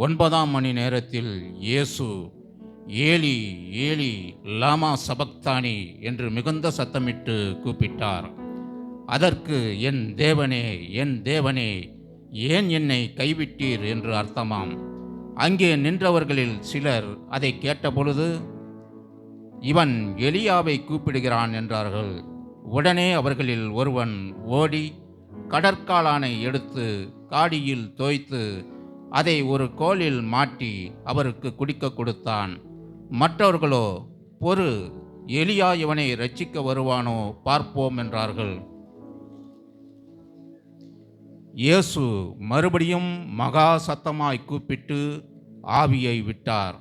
9ஆம் மணி நேரத்தில் இயேசு ஏலி ஏலி லாமா சபக்தானி என்று மிகுந்த சத்தமிட்டு கூப்பிட்டார். அதற்கு என் தேவனே என் தேவனே ஏன் என்னை கைவிட்டீர் என்று அர்த்தமாம். அங்கே நின்றவர்களில் சிலர் அதை கேட்டபொழுது இவன் எலியாவை கூப்பிடுகிறான் என்றார்கள். உடனே அவர்களில் ஒருவன் ஓடி கடற்காளானை எடுத்து காடியில் தோய்த்து அதை ஒரு கோலில் மாட்டி அவருக்கு குடிக்க கொடுத்தான். மற்றவர்களோ, பொறு, எலியா இவனை இரட்சிக்க வருவானோ பார்ப்போம் என்றார்கள். இயேசு மறுபடியும் மகா சத்தமாய் கூப்பிட்டு ஆவியை விட்டார்.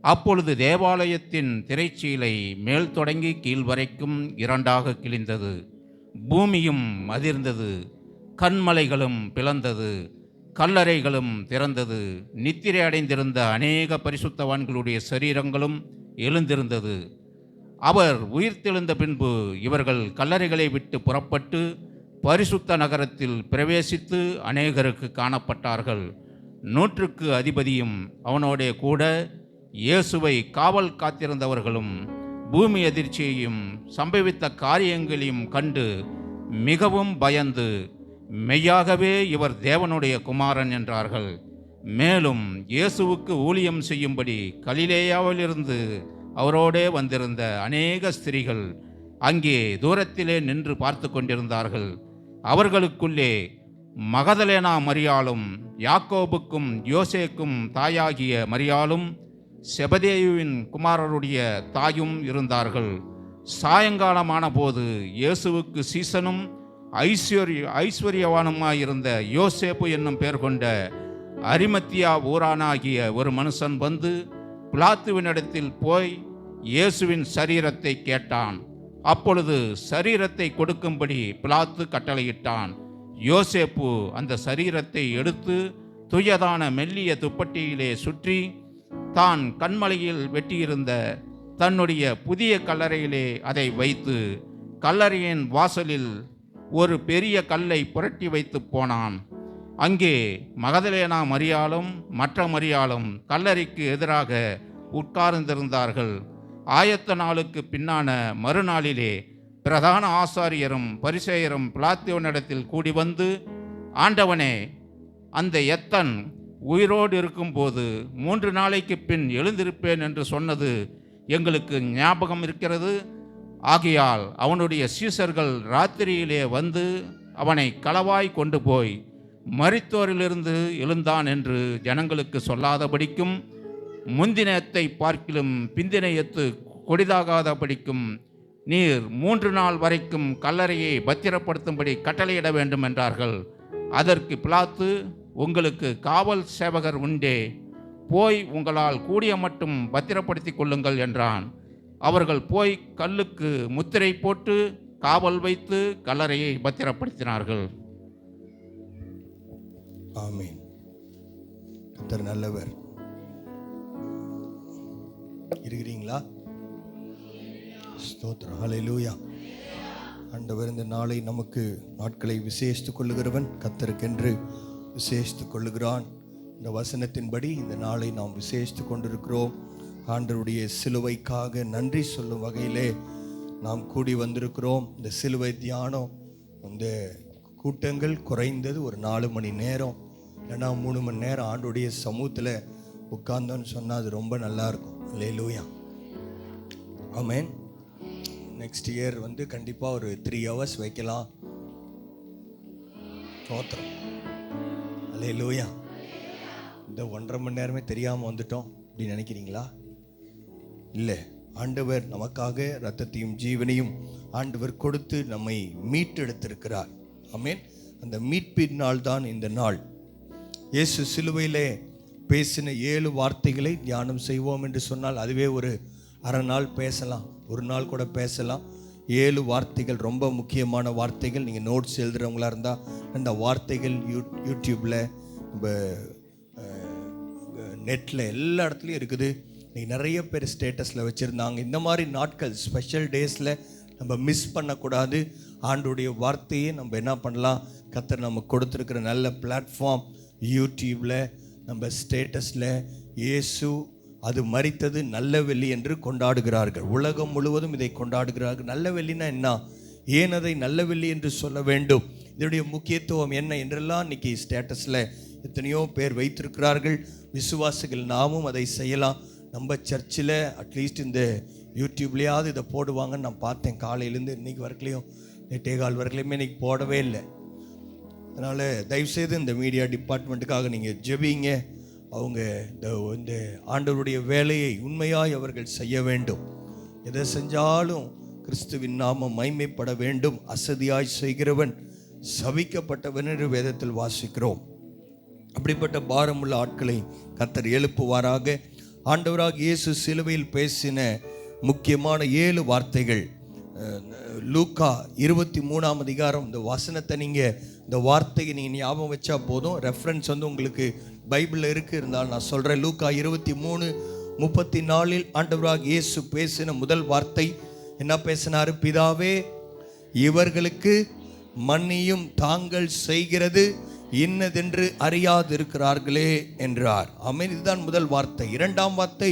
அப்பொழுது தேவாலயத்தின் திரைச்சீலை மேல் தொடங்கி கீழ் வரைக்கும் 2ஆக கிழிந்தது. பூமியும் அதிர்ந்தது, கன்மலைகளும் பிளந்தது, கல்லறைகளும் திறந்தது. நித்திரை அடைந்திருந்த அநேக பரிசுத்தவான்களுடைய சரீரங்களும் எழுந்திருந்தது. அவர் உயிர்த்தெழுந்த பின்பு இவர்கள் கல்லறைகளை விட்டு புறப்பட்டு பரிசுத்த நகரத்தில் பிரவேசித்து அநேகருக்கு காணப்பட்டார்கள். 100க்கு அதிபதியும் அவனோடே கூட இயேசுவை காவல் காத்திருந்தவர்களும் பூமி அதிர்ச்சியையும் சம்பவித்த காரியங்களையும் கண்டு மிகவும் பயந்து மெய்யாகவே இவர் தேவனுடைய குமாரன் என்றார்கள். மேலும் இயேசுவுக்கு ஊழியம் செய்யும்படி கலிலேயாவிலிருந்து அவரோடே வந்திருந்த அநேக ஸ்திரீகள் அங்கே தூரத்திலே நின்று பார்த்து கொண்டிருந்தார்கள். அவர்களுக்குள்ளே மகதலேனா மரியாளும் யாக்கோபுக்கும் யோசேக்கும் தாயாகிய மரியாளும் செபதேயுவின் குமாரருடைய தாயும் இருந்தார்கள். சாயங்காலமான போது இயேசுவுக்கு சீசனும் ஐஸ்வர்யவானுமாயிருந்த யோசேப்பு என்னும் பெயர் கொண்ட அரிமத்தியா ஊரானாகிய ஒரு மனுஷன் வந்து பிலாத்துவினிடத்தில் போய் இயேசுவின் சரீரத்தை கேட்டான். அப்பொழுது சரீரத்தை கொடுக்கும்படி பிலாத்து கட்டளையிட்டான். யோசேப்பு அந்த சரீரத்தை எடுத்து துயதான மெல்லிய துப்பட்டியிலே சுற்றி தான் கண்மலையில் வெட்டியிருந்த தன்னுடைய புதிய கல்லறையிலே அதை வைத்து கல்லறையின் வாசலில் ஒரு பெரிய கல்லை புரட்டி வைத்து போனான். அங்கே மகதலேனா மரியாளும் மற்ற மரியாளும் கல்லறைக்கு எதிராக உட்கார்ந்திருந்தார்கள். ஆயத்த நாளுக்கு பின்னான மறுநாளிலே பிரதான ஆசாரியரும் பரிசேயரும் பிலாத்துவினிடத்தில் கூடி வந்து, ஆண்டவனே, அந்த எத்தன் உயிரோடு இருக்கும்போது 3 நாளைக்கு பின் எழுந்திருப்பேன் என்று சொன்னது எங்களுக்கு ஞாபகம் இருக்கிறது. ஆகையால் அவனுடைய சீசர்கள் ராத்திரியிலே வந்து அவனை களவாய் கொண்டு போய் மரித்தோரிலிருந்து எழுந்தான் என்று ஜனங்களுக்கு சொல்லாதபடிக்கும், முந்தினத்தை பார்க்கிலும் பிந்தினையத்து கொடிதாகாதபடிக்கும் நீர் 3 நாள் வரைக்கும் கல்லறையை பத்திரப்படுத்தும்படி கட்டளையிட வேண்டும் என்றார்கள். அதற்கு பிலாத்து, உங்களுக்கு காவல் சேவகர் உண்டே, போய் உங்களால் கூடிய மட்டும் பத்திரப்படுத்தி கொள்ளுங்கள் என்றான். அவர்கள் போய் கல்லுக்கு முத்திரை போட்டு காவல் வைத்து கல்லறையை பத்திரப்படுத்தினார்கள். ஆமீன். கர்த்தர் நல்லவர். இருக்கிறீங்களா? ஸ்தோத்திரம். ஹல்லேலூயா. ஆண்டவர் இந்த நாளை நமக்கு நாட்களை விசேஷித்துக் கொள்ளுகிறவன், கர்த்தருக்கென்று விசேஷித்துக் கொள்ளுகிறான். இந்த வசனத்தின்படி இந்த நாளை நாம் விசேஷித்துக் கொண்டிருக்கிறோம். ஆண்டவருடைய சிலுவைக்காக நன்றி சொல்லும் வகையிலே நாம் கூடி வந்திருக்கிறோம். இந்த சிலுவை தியானம், இந்த கூட்டங்கள் குறைந்தது ஒரு 4 மணி நேரம் இல்லைன்னா 3 மணி நேரம் ஆண்டவருடைய சமூகத்தில் உட்கார்ந்தோன்னு சொன்னால் அது ரொம்ப நல்லாயிருக்கும். அல்லேலூயா. ஆமென். நெக்ஸ்ட் இயர் கண்டிப்பாக ஒரு 3 hours வைக்கலாம். ஸ்தோத்திரம். அல்லேலூயா. இந்த 1.5 மணி நேரமே தெரியாமல் வந்துட்டோம் அப்படின்னு நினைக்கிறீங்களா? இல்லை, ஆண்டவர் நமக்காக இரத்தத்தையும் ஜீவனையும் ஆண்டவர் கொடுத்து நம்மை மீட்டெடுத்திருக்கிறார். ஆமென். அந்த மீட்பின் நாள் தான் இந்த நாள். இயேசு சிலுவையிலே பேசின 7 வார்த்தைகளை தியானம் செய்வோம் என்று சொன்னால் அதுவே ஒரு அரை நாள் பேசலாம், ஒரு நாள் கூட பேசலாம். 7 வார்த்தைகள் ரொம்ப முக்கியமான வார்த்தைகள். நீங்கள் நோட்ஸ் எழுதுகிறவங்களா இருந்தால் அந்த வார்த்தைகள் யூடியூப்பில், நெட்டில் எல்லா இடத்துலையும் இருக்குது. நீங்கள் நிறைய பேர் ஸ்டேட்டஸில் வச்சுருந்தாங்க. இந்த மாதிரி நாட்கள், ஸ்பெஷல் டேஸில் நம்ம மிஸ் பண்ணக்கூடாது. ஆண்டோடைய வார்த்தையை நம்ம என்ன பண்ணலாம், கர்த்தர் நம்ம கொடுத்துருக்கிற நல்ல பிளாட்ஃபார்ம் யூடியூப்பில், நம்ம ஸ்டேட்டஸில் இயேசு அது மரித்தது நல்ல வெள்ளி என்று கொண்டாடுகிறார்கள். உலகம் முழுவதும் இதை கொண்டாடுகிறார்கள். நல்ல வெள்ளினா என்ன, ஏன் அதை நல்ல வெள்ளி என்று சொல்ல வேண்டும், இதனுடைய முக்கியத்துவம் என்ன என்றெல்லாம் இன்றைக்கி ஸ்டேட்டஸில் எத்தனையோ பேர் வைத்திருக்கிறார்கள். விசுவாசிகள் நாமும் அதை செய்யலாம். நம்ம சர்ச்சில் அட்லீஸ்ட் இந்த யூடியூப்லேயாவது இதை போடுவாங்கன்னு நான் பார்த்தேன். காலையிலேருந்து இன்றைக்கி வரைக்கும் 8:15 வரைக்குமே இன்றைக்கி போடவே இல்லை. அதனால் தயவுசெய்து இந்த மீடியா டிபார்ட்மெண்ட்டுக்காக நீங்கள் ஜெபிங்க. அவங்க இந்த ஆண்டவருடைய வேலையை உண்மையாய் அவர்கள் செய்ய வேண்டும். எதை செஞ்சாலும் கிறிஸ்துவின் நாமம் மைமைப்பட வேண்டும். அசதியாய் செய்கிறவன் சபிக்கப்பட்டவன் என்று வேதத்தில் வாசிக்கிறோம். அப்படிப்பட்ட பாரமுள்ள ஆட்களை கர்த்தர் எழுப்புவாராக. ஆண்டவராக இயேசு சிலுவையில் பேசின முக்கியமான 7 வார்த்தைகள். லூக்கா 23ஆம் அதிகாரம். இந்த வசனத்தை நீங்கள், இந்த வார்த்தையை நீங்கள் ஞாபகம் வச்சா போதும். ரெஃபரன்ஸ் உங்களுக்கு பைபிளில் இருக்குது, இருந்தாலும் நான் சொல்கிறேன். லூக்கா 23:34 ஆண்டவராக இயேசு பேசின முதல் வார்த்தை என்ன பேசினார்? பிதாவே, இவர்களுக்கு மன்னியும், தாங்கள் செய்கிறது இன்னதென்று அறியாதிருக்கிறார்களே என்றார். ஆமென். இதுதான் முதல் வார்த்தை. 2ஆம் வார்த்தை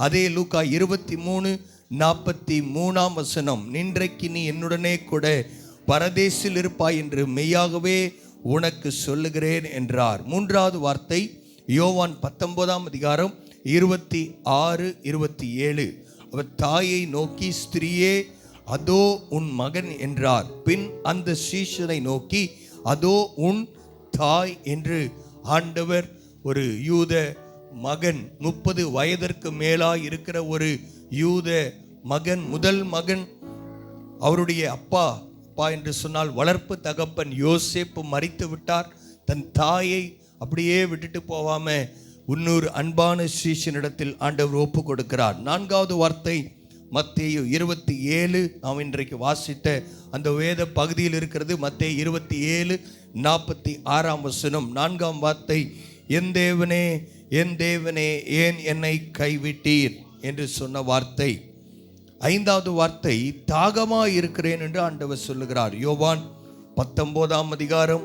அதே லூக்கா 23:43ஆம் வசனம், நின்றைக்கு நீ என்னுடனே கூட பரதேசில் இருப்பாய் என்று மெய்யாகவே உனக்கு சொல்லுகிறேன் என்றார். 3வது வார்த்தை யோவான் 19ஆம் அதிகாரம் 26-27. அவர் தாயை நோக்கி, ஸ்திரியே, அதோ உன் மகன் என்றார். பின் அந்த சீஷனை நோக்கி, அதோ உன் தாய் என்று ஆண்டவர் ஒரு யூத மகன், 30 வயதிற்கு மேலாய் இருக்கிற ஒரு யூத மகன், முதல் மகன், அவருடைய அப்பா என்று சொன்னால் வளர்ப்பு தகப்பன் யோசேப்பு மரித்து விட்டார். தன் தாயை அப்படியே விட்டுட்டு போவாம இன்னொரு அன்பான சீஷனிடத்தில் ஆண்டவர் ஒப்பு கொடுக்கிறார். 4வது வார்த்தை மத்தேயு 27, நாம் இன்றைக்கு வாசித்த அந்த வேத பகுதியில் இருக்கிறது. மத்தேயு 27:46ஆம் வசனம். 4ஆம் வார்த்தை, என் தேவனே, என் தேவனே, ஏன் என்னை கைவிட்டீர் என்று சொன்ன வார்த்தை. 5வது வார்த்தை, தாகமாய் இருக்கிறேன் என்று ஆண்டவர் சொல்லுகிறார். யோவான் 19ஆம் அதிகாரம்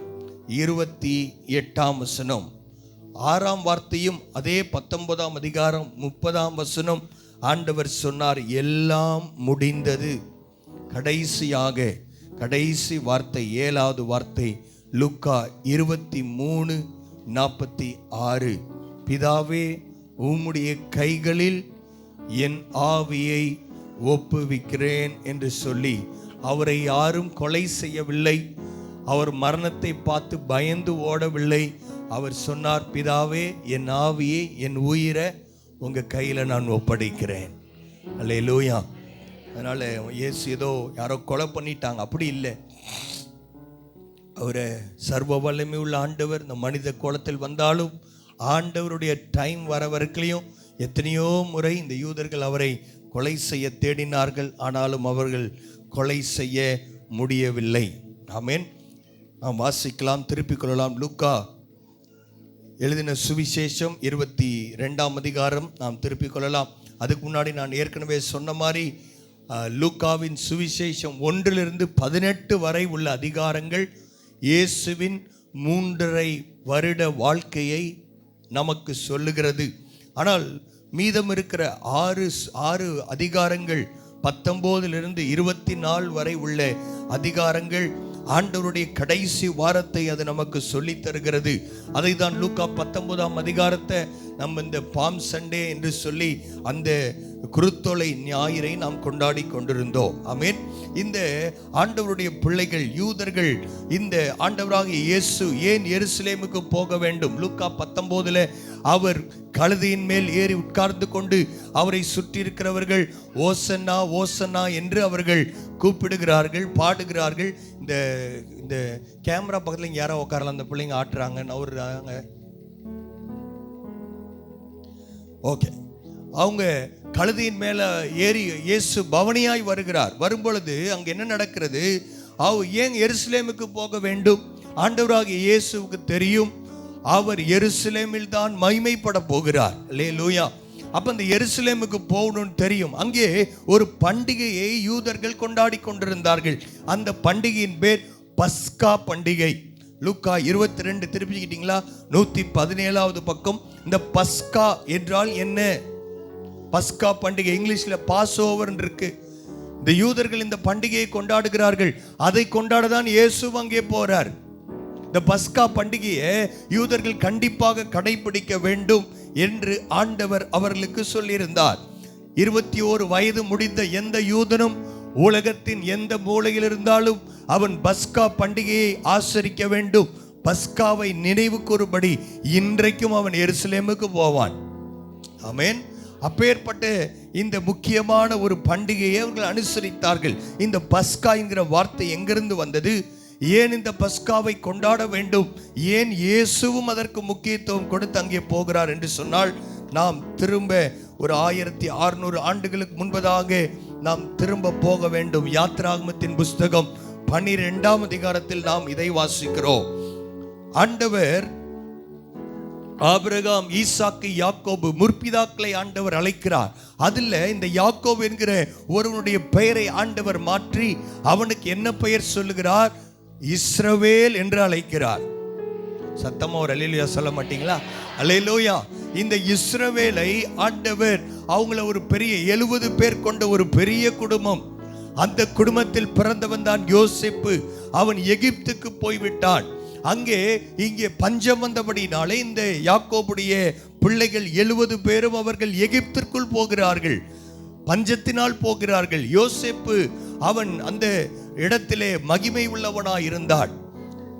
28ஆம் வசனம். 6ஆம் வார்த்தையும் அதே 19ஆம் அதிகாரம் 30ஆம் வசனம். ஆண்டவர் சொன்னார், எல்லாம் முடிந்தது. கடைசியாக கடைசி வார்த்தை 7வது வார்த்தை லூக்கா 23:46, பிதாவே, உம்முடைய கைகளில் என் ஆவியை ஒப்புவிக்கிறேன் என்று சொல்லி அவரை யாரும் கொலை செய்யவில்லை. அவர் மரணத்தை பார்த்து பயந்து ஓடவில்லை. அவர் சொன்னார், பிதாவே, என் ஆவியை, என் உயிரை உங்க கையில நான் ஒப்படைக்கிறேன். அல்லேலூயா. அதனால இயேசு ஏதோ யாரோ கொலை பண்ணிட்டாங்க அப்படி இல்லை. அவரை சர்வ வல்லமை உள்ள ஆண்டவர் இந்த மனித கோலத்தில் வந்தாலும் ஆண்டவருடைய டைம் வர வரைக்கும் எத்தனையோ முறை இந்த யூதர்கள் அவரை கொலை செய்ய தேடினார்கள். ஆனாலும் அவர்கள் கொலை செய்ய முடியவில்லை. ஆமென். நாம் வாசிக்கலாம், திருப்பிக் கொள்ளலாம். லூக்கா எழுதின சுவிசேஷம் 22ஆம் அதிகாரம் நாம் திருப்பிக் கொள்ளலாம். அதுக்கு முன்னாடி நான் ஏற்கனவே சொன்ன மாதிரி லூக்காவின் சுவிசேஷம் 1 to 18 வரை உள்ள அதிகாரங்கள் இயேசுவின் 3.5 வருட வாழ்க்கையை நமக்கு சொல்லுகிறது. ஆனால் மீதம் இருக்கிற 6 அதிகாரங்கள் 19 to 24 வரை உள்ள அதிகாரங்கள் ஆண்டவருடைய கடைசி வாரத்தை அது நமக்கு சொல்லி தருகிறது. அதை தான் லூக்கா 19ஆம் அதிகாரத்தை நம்ம இந்த பாம் சண்டே என்று சொல்லி அந்த குருத்தோலை ஞாயிறை நாம் கொண்டாடி கொண்டிருந்தோம். ஆமென். இந்த ஆண்டவருடைய பிள்ளைகள் யூதர்கள் இந்த ஆண்டவராகிய இயேசு ஏன் எருசலேமுக்கு போக வேண்டும்? லூக்கா 19 அவர் கழுதையின் மேல் ஏறி உட்கார்ந்து கொண்டு அவரை சுற்றி இருக்கிறவர்கள் ஓசன்னா ஓசன்னா என்று அவர்கள் கூப்பிடுகிறார்கள், பாடுகிறார்கள். இந்த கேமரா பக்கத்தில் யாரோ உட்காரலாம், அந்த பிள்ளைங்க ஆட்டுறாங்க, நவுறாங்க. ஓகே, அவங்க கழுதையின் மேல ஏறி இயேசு பவனியாய் வருகிறார். வரும்பொழுது அங்க என்ன நடக்கிறது? ஏன் எருசலேமுக்கு போக வேண்டும்? ஆண்டவராகிய இயேசுவுக்கு தெரியும் அவர் எருசலேமில் தான் மகிமைப்பட போகிறார். அல்லேலூயா. அப்ப அந்த எருசலேமுக்கு போகணும்னு தெரியும். அங்கே ஒரு பண்டிகையை யூதர்கள் கொண்டாடி கொண்டிருந்தார்கள். அந்த பண்டிகையின் பேர் பஸ்கா பண்டிகை. லூக்கா 22 திருப்பிக்கிட்டீங்களா? 117வது பக்கம். இந்த பஸ்கா என்றால் என்ன? பஸ்கா பண்டிகை இங்கிலீஷ்ல பாஸ் ஓவர் இருக்கு. இந்த யூதர்கள் இந்த பண்டிகையை கொண்டாடுகிறார்கள். அதை கொண்டாட தான் இயேசு அங்கே போறார். இந்த பஸ்கா பண்டிகையை யூதர்கள் கண்டிப்பாக கடைபிடிக்க வேண்டும் என்று ஆண்டவர் அவர்களுக்கு சொல்லியிருந்தார். 21 வயது முடிந்த எந்த யூதனும் உலகத்தின் எந்த மூலையில் இருந்தாலும் அவன் பஸ்கா பண்டிகையை ஆசரிக்க வேண்டும். பஸ்காவை நினைவு கூறும்படி இன்றைக்கும் அவன் எருசலேமுக்கு போவான். ஆமென். அப்பேற்பட்ட இந்த முக்கியமான ஒரு பண்டிகையை அவர்கள் அனுசரித்தார்கள். இந்த பஸ்கா என்கிற வார்த்தை எங்கிருந்து வந்தது? ஏன் இந்த பஸ்காவை கொண்டாட வேண்டும்? ஏன் இயேசுவும் அதற்கு முக்கியத்துவம் கொடுத்து அங்கே போகிறார் என்று சொன்னால், நாம் திரும்ப ஒரு 1600 ஆண்டுகளுக்கு முன்பதாக நாம் திரும்ப போக வேண்டும். யாத்ராகமத்தின் புஸ்தகம் 12ஆம் அதிகாரத்தில் நாம் இதை வாசிக்கிறோம். ஆண்டவர் ஆபிரகாம், ஈசாக்கு, யாக்கோபு முற்பிதாக்களை ஆண்டவர் அழைக்கிறார். அதுல இந்த யாக்கோபு என்கிற ஒருவனுடைய பெயரை ஆண்டவர் மாற்றி அவனுக்கு என்ன பெயர் சொல்லுகிறார்? இஸ்ரவேல் என்று அழைக்கிறார். சத்தமா ஒரு அல்லேலூயா சொல்ல மாட்டீங்களா? அல்லேலூயா. இந்த இஸ்ரவேலை ஆண்டவர் அவங்கள ஒரு பெரிய 70 பேர் கொண்ட ஒரு பெரிய குடும்பம். அந்த குடும்பத்தில் பிறந்தவன் தான் யோசேப்பு. அவன் எகிப்துக்கு போய்விட்டான். அங்கே இங்கே பஞ்சம் வந்தபடினாலே இந்த யாக்கோபுடைய பிள்ளைகள் 70 பேரும் அவர்கள் எகிப்திற்குள் போகிறார்கள். பஞ்சத்தினால் போகிறார்கள். யோசேப்பு அவன் அந்த இடத்திலே மகிமை உள்ளவனாய் இருந்தான்.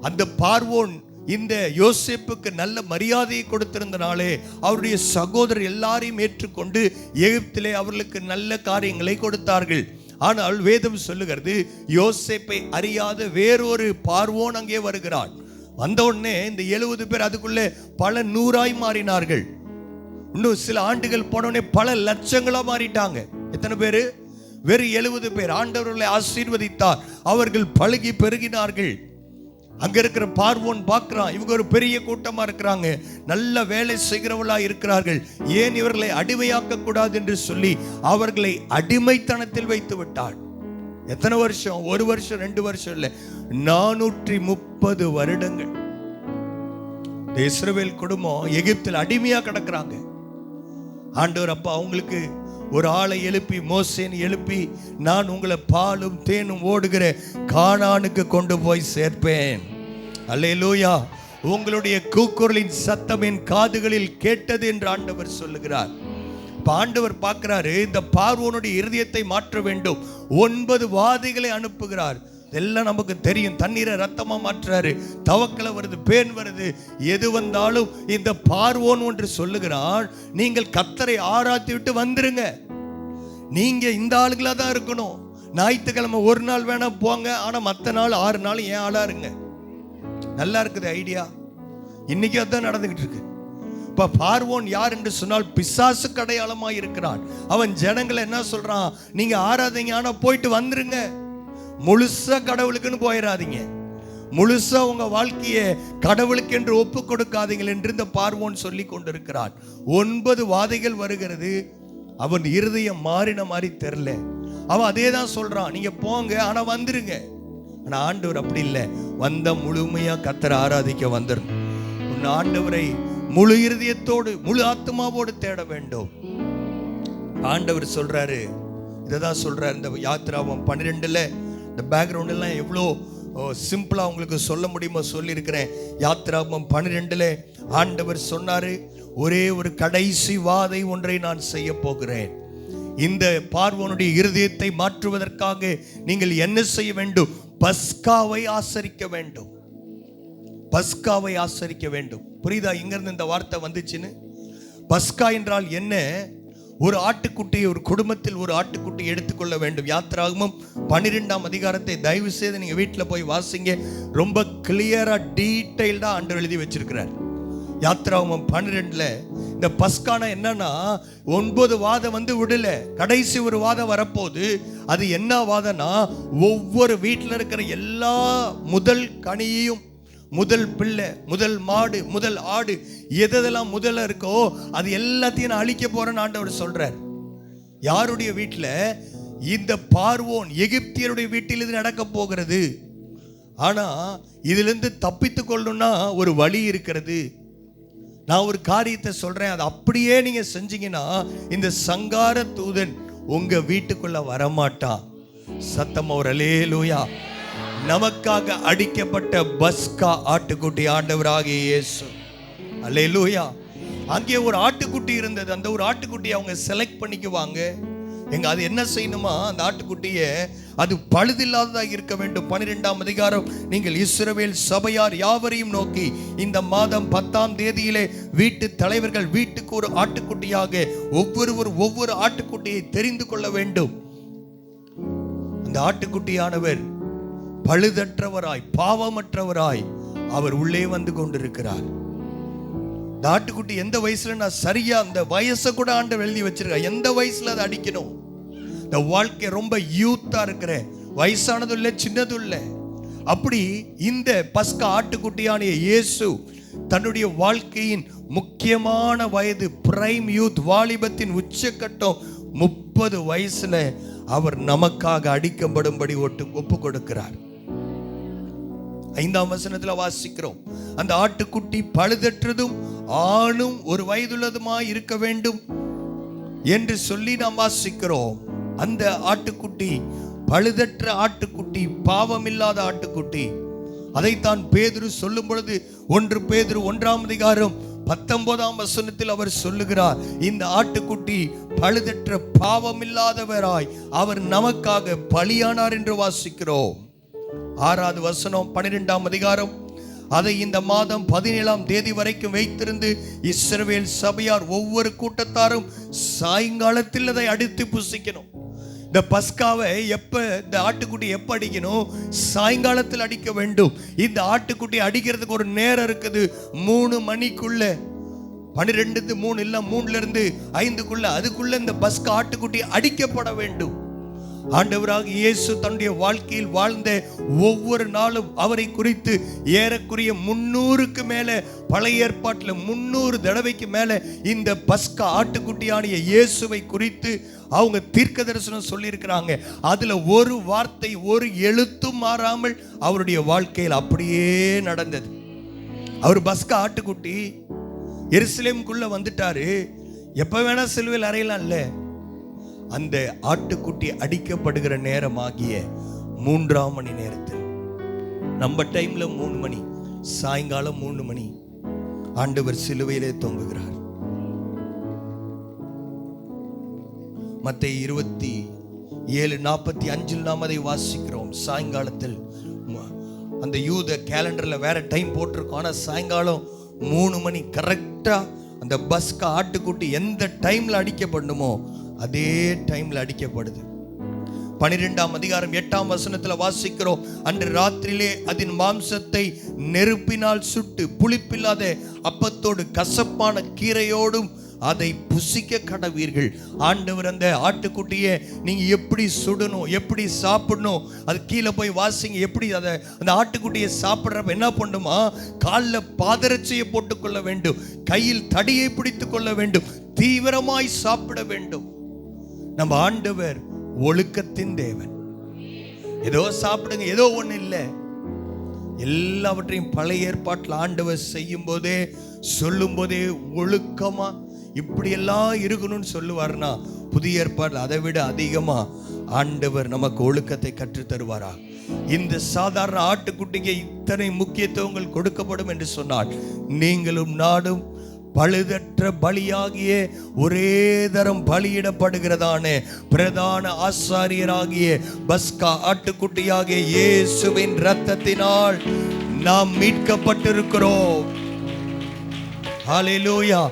அந்த பார்வோன் இந்த யோசேப்புக்கு நல்ல மரியாதையை கொடுத்திருந்தனாலே அவருடைய சகோதரர் எல்லாரையும் ஏற்றுக்கொண்டு எகிப்திலே அவர்களுக்கு நல்ல காரியங்களை கொடுத்தார்கள். ஆனால் வேதம் சொல்லுகிறது, யோசேப்பை அறியாத வேறொரு பார்வோன் அங்கே வருகிறான். வந்த உடனே இந்த 70 பேர் அதுக்குள்ளே பல நூறாய் மாறினார்கள். இன்னும் சில ஆண்டுகள் போனோடனே பல லட்சங்களா மாறிட்டாங்க. எத்தனை பேரு? வெறும் 70 பேர். ஆண்டவர்களை ஆசீர்வதித்தார். அவர்கள் பழுகி பெருகினார்கள். அங்க இருக்கிற பார்வோன் பார்க்கிறான், இவங்க ஒரு பெரிய கூட்டமா இருக்கிறாங்க, நல்ல வேலை செய்கிறவர்களா இருக்கிறார்கள், ஏன் இவர்களை அடிமையாக்க கூடாது என்று சொல்லி அவர்களை அடிமைத்தனத்தில் வைத்து விட்டார். எத்தனை வருஷம்? 1 வருஷம் 2 வருஷம் இல்ல, 430 வருடங்கள் இஸ்ரவேல் குடும்பம் எகிப்தில் அடிமையா கிடக்குறாங்க. ஆண்டவர் அப்ப அவங்களுக்கு ஒரு ஆளை எழுப்பி, மோசேன்னு எழுப்பி, நான் உங்களை பாலும் தேனும் ஓடுகிற கானானுக்கு கொண்டு போய் சேர்ப்பேன். அல்லேலூயா. உங்களுடைய கூக்குரலின் சத்தம் என் காதுகளில் கேட்டது என்று ஆண்டவர் சொல்லுகிறார். இப்ப ஆண்டவர் பார்க்கிறாரு, இந்த பார்வோனுடைய இருதயத்தை மாற்ற வேண்டும். 9 வாதைகளை அனுப்புகிறார். எல்லாம் நமக்கு தெரியும். தண்ணீரை ரத்தமா மாற்றுறாரு, தவக்கலை வருது, பேன் வருது. எது வந்தாலும் இந்த பார்வோன் ஒன்று சொல்லுகிறான், நீங்கள் கர்த்தரை ஆராய்ச்சி விட்டு வந்துருங்க. நீங்க இந்த ஆளுகளா தான் இருக்கணும். ஞாயிற்றுக்கிழமை ஒரு நாள் வேணா போங்க, ஆனா மற்ற நாள் 6 நாள் ஏன் ஆளா இருங்க. நல்லா இருக்குது ஐடியா. இன்னைக்கு அதான் நடந்துகிட்டு இருக்கு. இப்ப பார்வோன் யார் என்று சொன்னால் பிசாசுக்கு அடையாளமா இருக்கிறான். அவன் ஜனங்களை என்ன சொல்றான், நீங்க ஆராதீங்க, ஆனா போயிட்டு வந்துருங்க. முழுசா கடவுளுக்குன்னு போயிடாதீங்க. முழுசா உங்க வாழ்க்கையை கடவுளுக்கு என்று ஒப்பு கொடுக்காதீங்கள் என்று இந்த பார்வோன் சொல்லி கொண்டிருக்கிறான். 9 வாதைகள் வருகிறது. அவன் இருதயம் மாறின மாதிரி தெரியல. அவன் அதே தான் சொல்றான், நீங்க போங்க, ஆனா வந்துருங்க. ஆனா ஆண்டவர் அப்படி இல்லை. வந்த முழுமையா கர்த்தரை ஆராதிக்க வந்துடணும். உன் ஆண்டவரை முழு இருதயத்தோடு முழு ஆத்மாவோடு தேட வேண்டும். ஆண்டவர் சொல்றாரு, இதைதான் சொல்றாரு. இந்த யாத்திராவும் 12ல இந்த பேக்ரவுண்ட் எல்லாம் எவ்வளோ சிம்பிளா உங்களுக்கு சொல்ல முடியுமோ சொல்லியிருக்கிறேன். யாத்திராவும் 12ல ஆண்டவர் சொன்னாரு, ஒரே ஒரு கடைசி வாதை ஒன்றை நான் செய்ய போகிறேன். இந்த பார்வோனுடைய இருதயத்தை மாற்றுவதற்காக நீங்கள் என்ன செய்ய வேண்டும்? பஸ்காவை ஆசரிக்க வேண்டும். பஸ்காவை ஆசரிக்க வேண்டும். புரியுதா இங்கிருந்து இந்த வார்த்தை வந்துச்சுன்னு? பஸ்கா என்றால் என்ன? ஒரு ஆட்டுக்குட்டியை, ஒரு குடும்பத்தில் ஒரு ஆட்டுக்குட்டி எடுத்துக்கொள்ள வேண்டும். யாத்திராகமம் 12ஆம் அதிகாரத்தை தயவு செய்து நீங்க வீட்டில் போய் வாசிங்க. ரொம்ப கிளியரா டீடைல்டா ஆண்டவர் எழுதி வச்சிருக்கிறார். யாத்திராகமம் 12ல இந்த பஸ்கானா என்னன்னா, 9 வாதம் விடல, கடைசி ஒரு வாதம் வரப்போது. அது என்ன வாதம்னா, ஒவ்வொரு வீட்டில் இருக்கிற எல்லா முதல் கனியையும், முதல் பிள்ளை, முதல் மாடு, முதல் ஆடு, எதெல்லாம் முதல்ல இருக்கோ அது எல்லாத்தையும் நான் அழிக்க போறேன்னு ஆண்டவர் சொல்றார். யாருடைய வீட்டில்? இந்த பார்வோன் எகிப்தியருடைய வீட்டில் இது நடக்க போகிறது. ஆனா இதிலிருந்து தப்பித்துக் கொள்ளணும்னா ஒரு வழி இருக்கிறது. நான் ஒரு காரியத்தை சொல்றேன், அதை அப்படியே நீங்க செஞ்சீங்கன்னா இந்த சங்கார தூதன் உங்க வீட்டுக்குள்ள வரமாட்டான். சத்தம் ஒரு அல்லேலூயா. நமக்காக அடிக்கப்பட்ட பஸ்கா ஆட்டுக்குட்டி ஆண்டவராகிய இயேசு. அல்லேலூயா. அங்கே ஒரு ஆட்டுக்குட்டி இருந்தது. அந்த ஒரு ஆட்டுக்குட்டியை அவங்க செலக்ட் பண்ணிக்குவாங்க. எங்க அது என்ன செய்யணுமா? அந்த ஆட்டுக்குட்டியை அது பழுதில்லாததாக இருக்க வேண்டும். 12ஆம் அதிகாரம், நீங்கள் இஸ்ரவேல் சபையார் யாவரையும் நோக்கி இந்த மாதம் 10ஆம் தேதியிலே வீட்டு தலைவர்கள் வீட்டுக்கு ஒரு ஆட்டுக்குட்டியாக ஒவ்வொருவரும் ஒவ்வொரு ஆட்டுக்குட்டியை தெரிந்து கொள்ள வேண்டும். அந்த ஆட்டுக்குட்டியானவர் பழுதற்றவராய் பாவமற்றவராய் அவர் உள்ளே வந்து கொண்டிருக்கிறார். இந்த ஆட்டுக்குட்டி எந்த வயசுல, நான் சரியா அந்த வயசை கூட ஆண்டவர் எழுதி வச்சிருக்க, எந்த வயசுல அதை அடிக்கணும். இந்த வாழ்க்கை ரொம்ப யூத்தா இருக்கிற, வயசானதும் இல்லை சின்னதும் இல்லை. அப்படி இந்த பஸ்கா ஆட்டுக்குட்டியான இயேசு தன்னுடைய வாழ்க்கையின் முக்கியமான வயது, பிரைம் யூத், வாலிபத்தின் உச்சக்கட்டம் 30 வயசுல அவர் நமக்காக அடிக்கப்படும்படி ஒப்பு கொடுக்கிறார். 5ஆம் வசனத்தில் வாசிக்கிறோம், அந்த ஆட்டுக்குட்டி பழுதற்றதும் ஆணும் ஒரு வயதுள்ளதுமாய் இருக்க வேண்டும் என்று சொல்லி நாம் வாசிக்கிறோம். அந்த ஆட்டுக்குட்டி பழுதற்ற ஆட்டுக்குட்டி, பாவமில்லாத ஆட்டுக்குட்டி. அதைத்தான் பேதுரு சொல்லும் பொழுது 1 பேதுரு 1ஆம் அதிகாரம் 19ஆம் வசனத்தில் அவர் சொல்லுகிறார், இந்த ஆட்டுக்குட்டி பழுதற்ற பாவமில்லாதவராய் அவர் நமக்காக பலியானார் என்று வாசிக்கிறோம். 6வது வசனம் 12ஆம் அதிகாரம், அதை இந்த மாதம் 17ஆம் தேதி வரைக்கும் வைத்திருந்து இஸ்ரவேல் சபையார் ஒவ்வொரு கூட்டத்தாரும் சாயங்காலத்தில் அதை அடித்து புசிக்கணும். இந்த பஸ்காவை இந்த ஆட்டுக்குட்டி எப்ப அடிக்கணும்? சாயங்காலத்தில் அடிக்க வேண்டும். இந்த ஆட்டுக்குட்டி அடிக்கிறதுக்கு ஒரு நேரம் இருக்குது. 3 மணிக்குள்ள, 12 3 இல்ல 3ல இருந்து 5க்குள்ள, அதுக்குள்ள இந்த பஸ்கா ஆட்டுக்குட்டி அடிக்கப்பட வேண்டும். ஆண்டவராக இயேசு தன்னுடைய வாழ்க்கையில் வாழ்ந்த ஒவ்வொரு நாளும் அவரை குறித்து ஏறக்குறைய 300க்கு மேல, பழைய ஏற்பாட்டில் 300 தடவைக்கு மேல இந்த பஸ்கா ஆட்டுக்குட்டியான இயேசுவை குறித்து அவங்க தீர்க்க தரிசனம் சொல்லியிருக்கிறாங்க. அதுல ஒரு வார்த்தை, ஒரு எழுத்தும் மாறாமல் அவருடைய வாழ்க்கையில் அப்படியே நடந்தது. அவர் பஸ்கா ஆட்டுக்குட்டி எருசலேமுக்குள்ள வந்துட்டாரு. எப்ப வேணா சிலுவையில் அறையலாம்ல. அந்த ஆட்டுக்குட்டி அடிக்கப்படுகிற நேரமாகிய 3ஆம் மணி நேரத்தில், நம்ம டைம்ல 3 மணி, சாயங்காலம் 3 மணி, ஆண்டவர் சிலுவையிலே தொங்குகிறார். மத்தேயு 27:45 நாம் அதை வாசிக்கிறோம். சாயங்காலத்தில் அந்த யூத கேலண்டர்ல வேற டைம் போட்டிருக்கோம், ஆனா சாயங்காலம் 3 மணி கரெக்டா அந்த பஸ்கா ஆட்டுக்குட்டி எந்த டைம்ல அடிக்கப்படணுமோ அதே டைம்ல அடிக்கப்படுது. 12ஆம் அதிகாரம் 8ஆம் வசனத்துல வாசிக்கிறோம், அன்று ராத்திரியிலே அதன் மாம்சத்தை நெருப்பினால் சுட்டு புளிப்பில்லாத அப்பத்தோடு கசப்பான கீரையோடும் அதை புசிக்க கடவீர்கள். ஆண்டவர் அந்த ஆட்டுக்குட்டியை நீங்க எப்படி சுடணும், எப்படி சாப்பிடணும், அது கீழே போய் வாசிங்க. எப்படி அதை அந்த ஆட்டுக்குட்டியை சாப்பிட்றப்ப என்ன பண்ணுமா, காலில் பாதரட்சையை போட்டுக்கொள்ள வேண்டும், கையில் தடியை பிடித்து கொள்ள வேண்டும், தீவிரமாய் சாப்பிட வேண்டும். நம்ம ஆண்டவர் ஒழுக்கத்தின் தேவன். ஏதோ சாப்பிடுங்க ஏதோ ஒண்ணு இல்லை, எல்லாவற்றையும் பழைய ஏற்பாட்டில் ஆண்டவர் செய்யும் போதே சொல்லும் போதே ஒழுக்கமா இப்படி எல்லாம் இருக்கணும்னு சொல்லுவார்னா, புதிய ஏற்பாடு அதை விட அதிகமா ஆண்டவர் நமக்கு ஒழுக்கத்தை கற்றுத் தருவாரா? இந்த சாதாரண ஆட்டுக்குட்டிக்கு இத்தனை முக்கியத்துவங்கள் கொடுக்கப்படும் என்று சொன்னால், நீங்களும் நாடும் பழுதற்ற பலியாகிய ஒரே தரம் பலியிடப்படுகிறதான பிரதான ஆசாரியராகிய பஸ்கா ஆட்டுக்குட்டியாகிய இயேசுவின் இரத்தத்தினால் நாம் மீட்கப்பட்டிருக்கிறோம். ஹல்லேலூயா.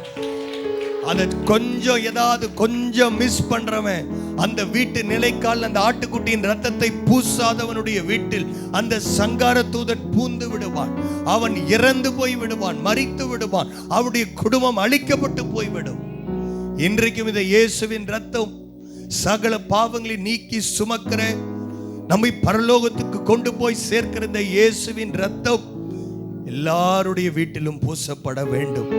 அதை கொஞ்சம் ஏதாவது கொஞ்சம் மிஸ் பண்றவன் அந்த வீட்டு நிலைக்கால் அந்த ஆட்டுக்குட்டியின் ரத்தத்தை பூசாதவனுடைய வீட்டில் அந்த சங்கார தூதன் பூந்து விடுவான், அவன் இறந்து போய் விடுவான், மரித்து விடுவான், அவனுடைய குடும்பம் அழிக்கப்பட்டு போய்விடும். இன்றைக்கும் இந்த இயேசுவின் ரத்தம் சகல பாவங்களை நீக்கி சுமக்கிற, நம்மை பரலோகத்துக்கு கொண்டு போய் சேர்க்கிற இந்த இயேசுவின் ரத்தம் எல்லாருடைய வீட்டிலும் பூசப்பட வேண்டும்,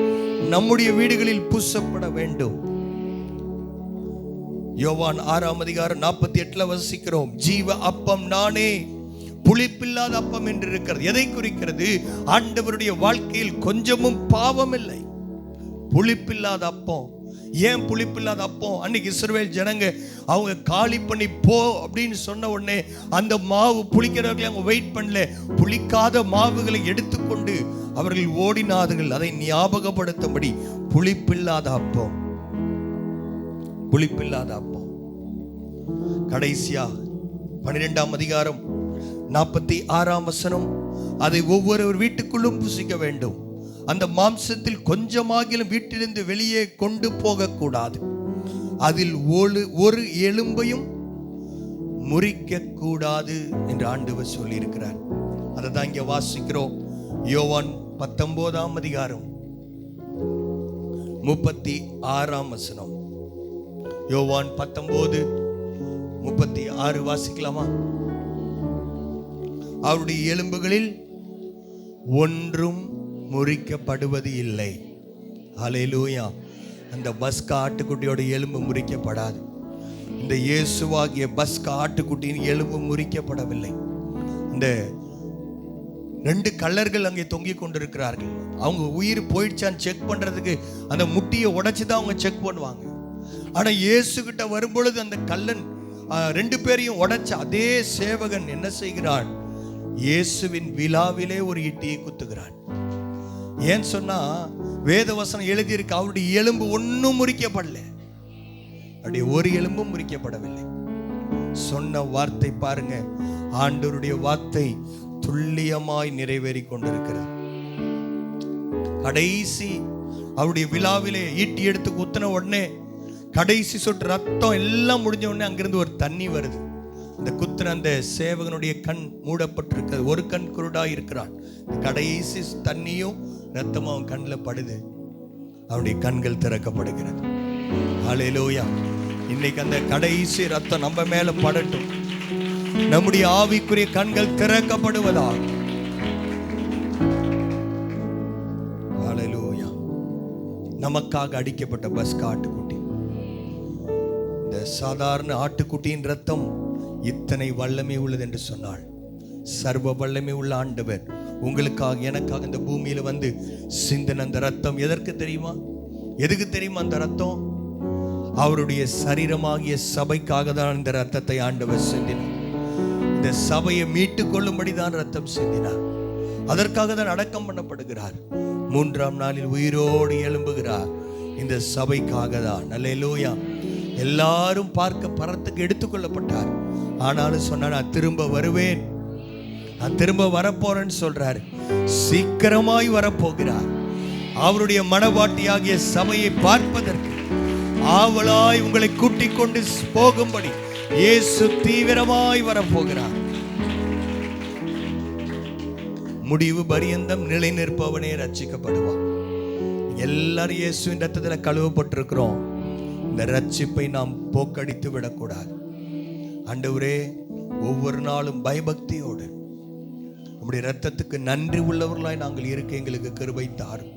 நம்முடைய வீடுகளில் பூசப்பட வேண்டும். யோவான் 6ஆம் அதிகாரம் 48 வசிக்கிறோம், ஜீவ அப்பம் நானே, புளிப்பில்லாத அப்பம் என்று இருக்கிறது. எதை குறிக்கிறது? ஆண்டவருடைய வாழ்க்கையில் கொஞ்சமும் பாவம் இல்லை. புளிப்பில்லாத அப்பம். ஏன் புளிப்பில்லாத அப்பம்? அன்னைக்கு இஸ்ரவேல் ஜனங்க அவங்க காலி பண்ணி போ அப்படின்னு சொன்ன உடனே அந்த மாவு புளிக்கிறவர்களை அவங்க வெயிட் பண்ணல, புளிக்காத மாவுகளை எடுத்துக்கொண்டு அவர்கள் ஓடினார்கள். அதை ஞாபகப்படுத்தும்படி புளிப்பில்லாத அப்பம், புளிப்பில்லாத அப்பம். கடைசியா 12ஆம் அதிகாரம் 46ஆம் வசனம், அதை ஒவ்வொரு வீட்டுக்குள்ளும் புசிக்க வேண்டும், அந்த மாம்சத்தில் கொஞ்சமாகிலும் வீட்டிலிருந்து வெளியே கொண்டு போக கூடாது, அதில் ஒரு எலும்பையும் முறிக்க கூடாது என்று ஆண்டவர் சொல்லி இருக்கிறார். அதை தான் இங்க வாசிக்கிறோம். யோவான் 19ஆம் அதிகாரம் 36ஆம் வசனம். யோவான் 19:36 வாசிக்கலாமா? அவருடைய எலும்புகளில் ஒன்றும் முறிக்கப்படுவது இல்லை. ஹல்லேலூயா. அந்த பஸ்கா ஆட்டுக்குட்டியோட எலும்பு முறிக்கப்படாது. இந்த இயேசுவாகிய பஸ்கா ஆட்டுக்குட்டியின் எலும்பு முறிக்கப்படவில்லை. இந்த 2 கள்ளர்கள் அங்கே தொங்கிக் கொண்டிருக்கிறார்கள். அவங்க உயிர் போயிடுச்சான்னு செக் பண்றதுக்கு அந்த முட்டியை உடைச்சு தான் அவங்க செக் பண்ணுவாங்க. ஆனா இயேசு கிட்ட வரும்பொழுது அந்த கள்ளன் 2 பேரையும் உடைச்ச அதே சேவகன் என்ன செய்கிறான்? இயேசுவின் விழாவிலே ஒரு ஈட்டியை குத்துகிறான். ஏன் சொன்னா வேதவசனம் எழுதியிருக்கு, அவருடைய எலும்பு ஒன்னும் முறிக்கப்படல, அவருடைய ஒரு எலும்பும் முறிக்கப்படவில்லை. சொன்ன வார்த்தை பாருங்க, ஆண்டவருடைய வார்த்தை துல்லியமாய் நிறைவேறி கொண்டிருக்கிறார். கடைசி அவருடைய விழாவிலே ஈட்டி எடுத்து குத்தின உடனே கடைசி சொட்டு ரத்தம் எல்லாம் முடிஞ்ச உடனே அங்கிருந்து ஒரு தண்ணி வருது. அந்த குத்துன அந்த சேவகனுடைய கண் மூடப்பட்டிருக்கிறது, ஒரு கண் குருடா இருக்கிறான். கடைசி தண்ணியும் ரத்தமும் அவன் கண்ணில் படுது, அவனுடைய கண்கள் திறக்கப்படுகிறது. ஹல்லேலூயா. இன்னைக்கு அந்த கடைசி ரத்தம் நம்ம மேல படட்டும், நம்முடைய ஆவிக்குரிய கண்கள் திறக்கப்படுவதா. ஹல்லேலூயா. நமக்காக அடிக்கப்பட்ட பஸ்கா ஆட்டுக்குட்டி, இந்த சாதாரண ஆட்டுக்குட்டியின் ரத்தம் இத்தனை வல்லமை உள்ளது என்று சொன்னாள். சர்வ வல்லமை உள்ள ஆண்டவர் உங்களுக்காக எனக்காக இந்த பூமியில வந்து சிந்தின அந்த ரத்தம் எதற்கு தெரியுமா? எதுக்கு தெரியுமா? அந்த ரத்தம் அவருடைய சரீரமாகிய சபைக்காக தான் இந்த ரத்தத்தை ஆண்டவர் சிந்தினார். இந்த சபையை மீட்டுக் கொள்ளும்படி தான் ரத்தம் சிந்தினார். அதற்காக தான் அடக்கம் பண்ணப்படுகிறார். 3ஆம் நாளில் உயிரோடு எழும்புகிறார். இந்த சபைக்காக தான். அல்லேலூயா. எல்லாரும் பார்க்க பரத்துக்கு எடுத்துக்கொள்ளப்பட்டார். ஆனாலும் சொன்னார், நான் திரும்ப வருவேன், நான் திரும்ப வரப்போறேன்னு சொல்றாரு. சீக்கிரமாய் வரப்போகிறார். அவருடைய மனவாட்டியாகிய சபையை பார்ப்பதற்கு ஆவலாய் உங்களை கூட்டிக் கொண்டு போகும்படி இயேசு தீவிரமாய் வரப்போகிறார். முடிவு பரியந்தம் நிலை நிற்பவனே ரட்சிக்கப்படுவான். எல்லாரும் இயேசுவின் ரத்தத்தில் கழுவப்பட்டிருக்கிறோம். இந்த ரட்சிப்பை நாம் போக்கடித்து விடக்கூடாது. ஆண்டவரே, ஒவ்வொரு நாளும் பயபக்தியோடு நம்முடைய ரத்தத்துக்கு நன்றி உள்ளவர்களாய் நாங்கள் இருக்க எங்களுக்கு கிருபை தாரும்.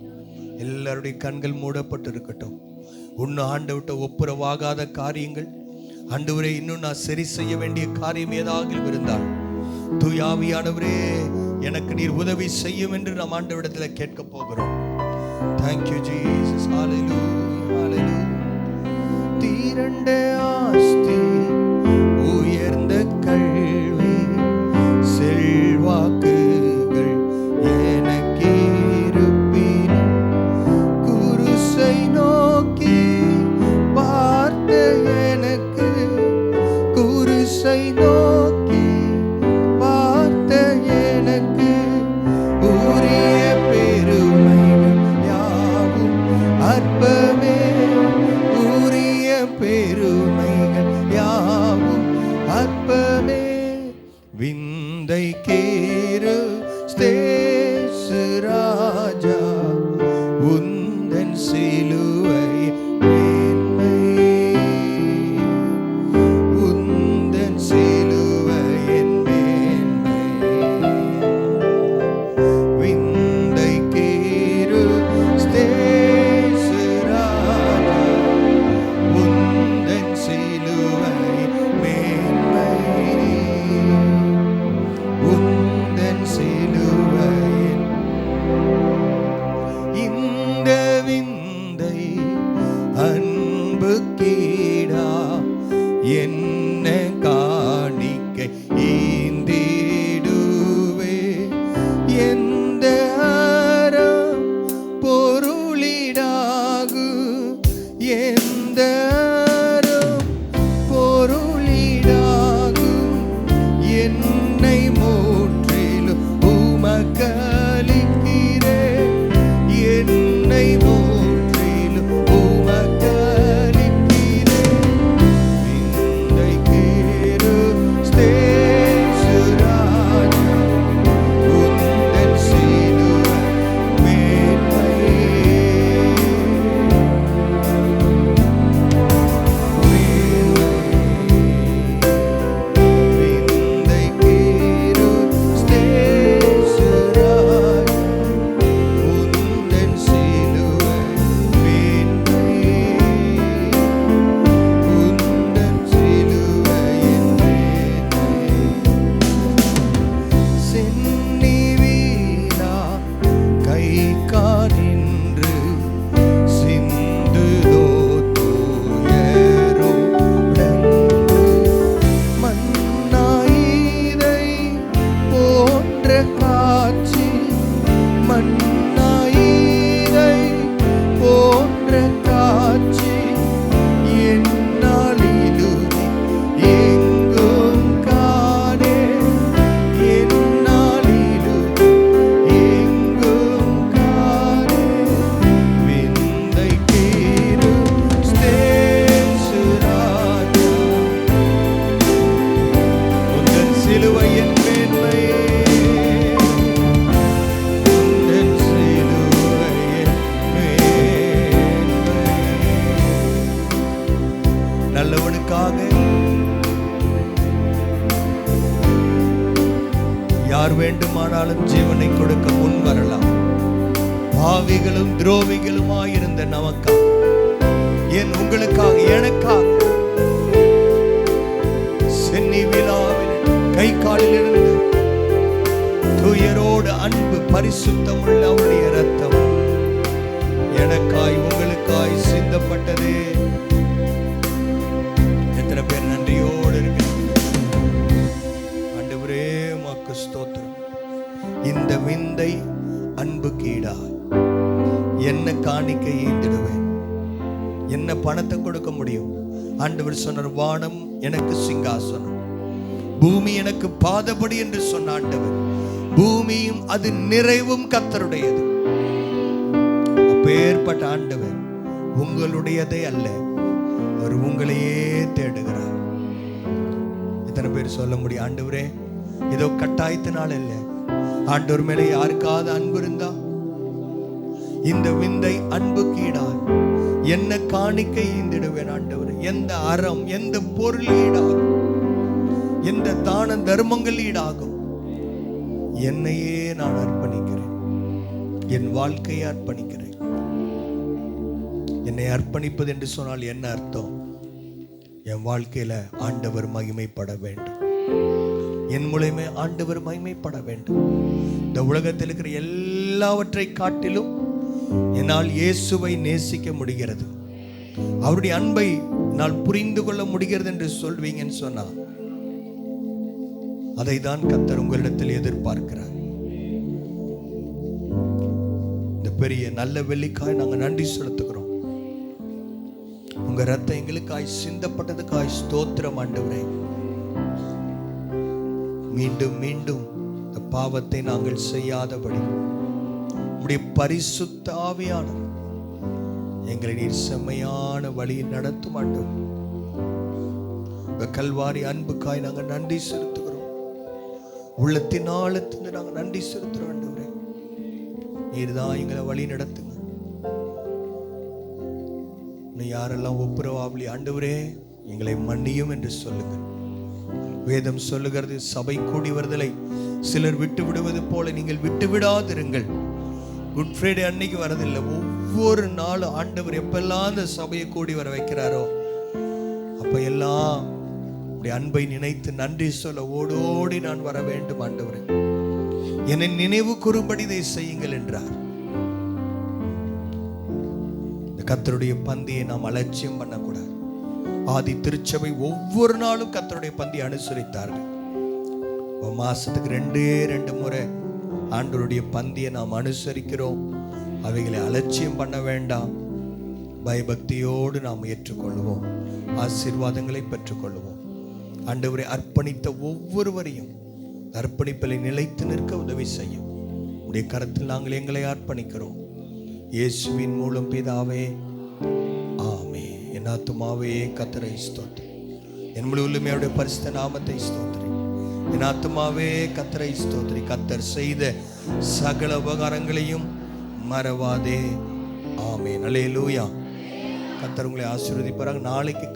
எல்லாருடைய கண்கள் மூடப்பட்டு இருக்கட்டும். இன்னும் ஆண்டவர்கிட்ட ஒப்புரவாகாத காரியங்கள், ஆண்டவரே இன்னும் நான் சரி செய்ய வேண்டிய காரியம் ஏதாவது இருந்தால் தூய ஆவியானவரே எனக்கு நீர் உதவி செய்யும் என்று நாம் ஆண்டவரிடத்தில் கேட்க போகிறோம். Thank you Jesus. Hallelujah. Hallelujah. தீரண்ட ஆஸ்தி, உயர்ந்த கல்வி, செல்வாக்குகள் எனக்கு இருப்பினும் குருசை நோக்கி பார்த்த எனக்கு, குருசை நோக்கி பார்த்த எனக்கு உரிய பெருமைகள் யாவும் அற்பமே, உரிய பெருமைகள் யாவும் அற்பமே. விந்தை கேரு ஸ்தேசு ராஜா, உந்தன் சிலுவை மேன்மை, உந்தன் சிலுவையின் மேன்மை. விந்தை கேரு ஸ்தேசு ராஜா, உந்தன் சிலுவை மேன்மை, உந்தன் சிலுவையின். இந்த விந்தை அன்பு கீடா என்ன காணிக்கை ஈந்திடுவே, எந்த அறம் பொருளிடாகு, எந்த அறம் பொருளிடாகு, என்னை முற்றிலும் உமக்களிக்கிறேன், என்னை முற்றிலும் உமக்களிக்கிறேன். விந்தை கேரு ஸ்தேசு ராஜா, உந்தன் சிலுவை மேன்மை, விந்தை கேரு ஸ்தேசு ராஜா, உந்தன் சிலுவை மேன்மை, உந்தன் சிலுவையின் மேன்மை. சென்னி வீணா கை காணின்று சிந்துதோ தூயரோ உடன்று, மண்ணாயிதை போன்ற காட்சி, மண்ணாயிதை போன்ற காட்சி என்னால் இதுவே எங்கும் காணே, என்னால் இதுவே எங்கும் காணே. விந்தை கேரு ஸ்தேசு ராஜா, உந்தன் சிலுவையின் மேன்மை, உந்தன் சிலுவையின் மேன்மை. நல்லவனுக்காக யார் வேண்டுமானாலும் ஜீவனை கொடுக்க முன் வரலாம். பாவிகளும் துரோகிகளுமாயிருந்த நமக்காக, ஏன் உங்களுக்காக, எனக்காக சென்னி விழாவில் கை காலிலிருந்து துயரோடு அன்பு பரிசுத்தமுள்ள அவருடைய ரத்தம் எனக்காய் உங்களுக்காய் சிந்தப்பட்டது. எத்தனை பேர் நன்றியோடு இருக்கிறீங்க? ஆண்டவரே உமக்கு ஸ்தோத்திரம். இந்த விந்தை அன்பு கீடா என்ன காணிக்கை ஈந்திடுவேன், என்ன பணத்தை கொடுக்க முடியும்? ஆண்டவர் சொன்னார், வானம் எனக்கு சிங்காசனம், பூமி எனக்கு பாதபடி என்று சொன்ன ஆண்டவர், பூமியும் அது நிறைவும் கர்த்தருடையது. அப்பேற்பட்ட ஆண்டவர் உங்களுடையதே அல்ல, அவர் உங்களையே தேடுகிறார். எத்தனை பேர் சொல்ல முடியும், ஆண்டவரே ஏதோ கட்டாயத்தினால் அல்ல, ஆண்டவர் மேலே யாருக்காவது அன்பு இருந்தா இந்த விந்தை அன்புக்கு ஈடாகும். என்ன காணிக்கை ஈந்திடுவேன் ஆண்டவரே, எந்த அறம் எந்த பொருள் ஈடாகும், எந்த தான தர்மங்கள் ஈடாகும்? என்னையே நான் அர்ப்பணிக்கிறேன், என் வாழ்க்கையை அர்ப்பணிக்கிறேன். என்னை அர்ப்பணிப்பது என்று சொன்னால் என்ன அர்த்தம்? என் வாழ்க்கையில ஆண்டவர் மகிமைப்பட வேண்டும், என் மூலமே ஆண்டவர் மகிமைப்பட வேண்டும். இந்த உலகத்தில் இருக்கிற எல்லாவற்றை காட்டிலும் என்னால் இயேசுவை நேசிக்க முடிகிறது, அவருடைய அன்பை நான் புரிந்து கொள்ள முடிகிறது என்று சொல்வீங்கன்னு சொன்னா, அதை தான் கர்த்தர் உங்களிடத்தில் எதிர்பார்க்கிறார். இந்த பெரிய நல்ல வெள்ளிக்காய் நாங்கள் நன்றி செலுத்துகிறோம். உங்க ரத்தம் எங்களுக்காய் சிந்தப்பட்டதுக்காய் ஸ்தோத்திரம் ஆண்டவரே. மீண்டும் மீண்டும் இந்த பாவத்தை நாங்கள் செய்யாதபடி உம்முடைய பரிசுத்த ஆவியானவர் எங்களை நீர் செம்மையான வழியில் நடத்தும் ஆண்டவர். கல்வாரி அன்புக்காய் நாங்கள் நன்றி செலுத்துகிறோம், உள்ளத்தின் ஆழத்திலிருந்து நாங்கள் நன்றி செலுத்துகிறோம் ஆண்டவரே. நீர் தான் எங்களை வழி நடத்துங்க. யாரெல்லாம் ஒப்புரவாவலி ஆண்டவரே எங்களை மன்னியும் என்று சொல்லுங்கள். வேதம் சொல்லுகிறது, சபை கூடி வருதலை சிலர் விட்டு விடுவது போல நீங்கள் விட்டு விடாதிருங்கள். குட் ஃப்ரைடே அன்னைக்கு வரதில்லை, ஒவ்வொரு நாளும் ஆண்டவர் எப்பெல்லாம் அந்த சபையை கூடி வர வைக்கிறாரோ அப்ப எல்லாம் அன்பை நினைத்து நன்றி சொல்ல ஓடோடி நான் வர வேண்டும். ஆண்டவரே என்னை நினைவு கூறும்படி இதை செய்யுங்கள் என்றார். இந்த கர்த்தருடைய பந்தியை நாம் அலட்சியம் பண்ணக்கூடாது. ஆதி திருச்சபை ஒவ்வொரு நாளும் கர்த்தருடைய பந்தியை அனுசரித்தார்கள். மாசத்துக்கு 2 முறை ஆண்டவருடைய பந்தியை நாம் அனுசரிக்கிறோம். அவைகளை அலட்சியம் பண்ண வேண்டாம், பயபக்தியோடு நாம் ஏற்றுக்கொள்வோம், ஆசீர்வாதங்களை பெற்றுக்கொள்வோம். ஆண்டவரை அர்ப்பணித்த ஒவ்வொருவரையும் அர்ப்பணிப்பில் நிலைத்து நிற்க உதவி செய்யும். உடைய கரத்தில் நாங்கள் எங்களை அர்ப்பணிக்கிறோம். இயேசுவின் மூலம் பிதாவே, ஆமே. என் ஆத்துமாவே கர்த்தரை ஸ்தோத்திரி, என் முழு உள்ளமையுடைய பரிசுத்த நாமத்தை ஸ்தோத்திரி. என் ஆத்துமாவே கர்த்தரை ஸ்தோத்திரி, கர்த்தர் செய்த சகல உபகாரங்களையும் மறவாதே. ஆமென். அல்லேலூயா. கர்த்தர் உங்களை ஆசீர்வதிப்பாராக. நாளைக்கு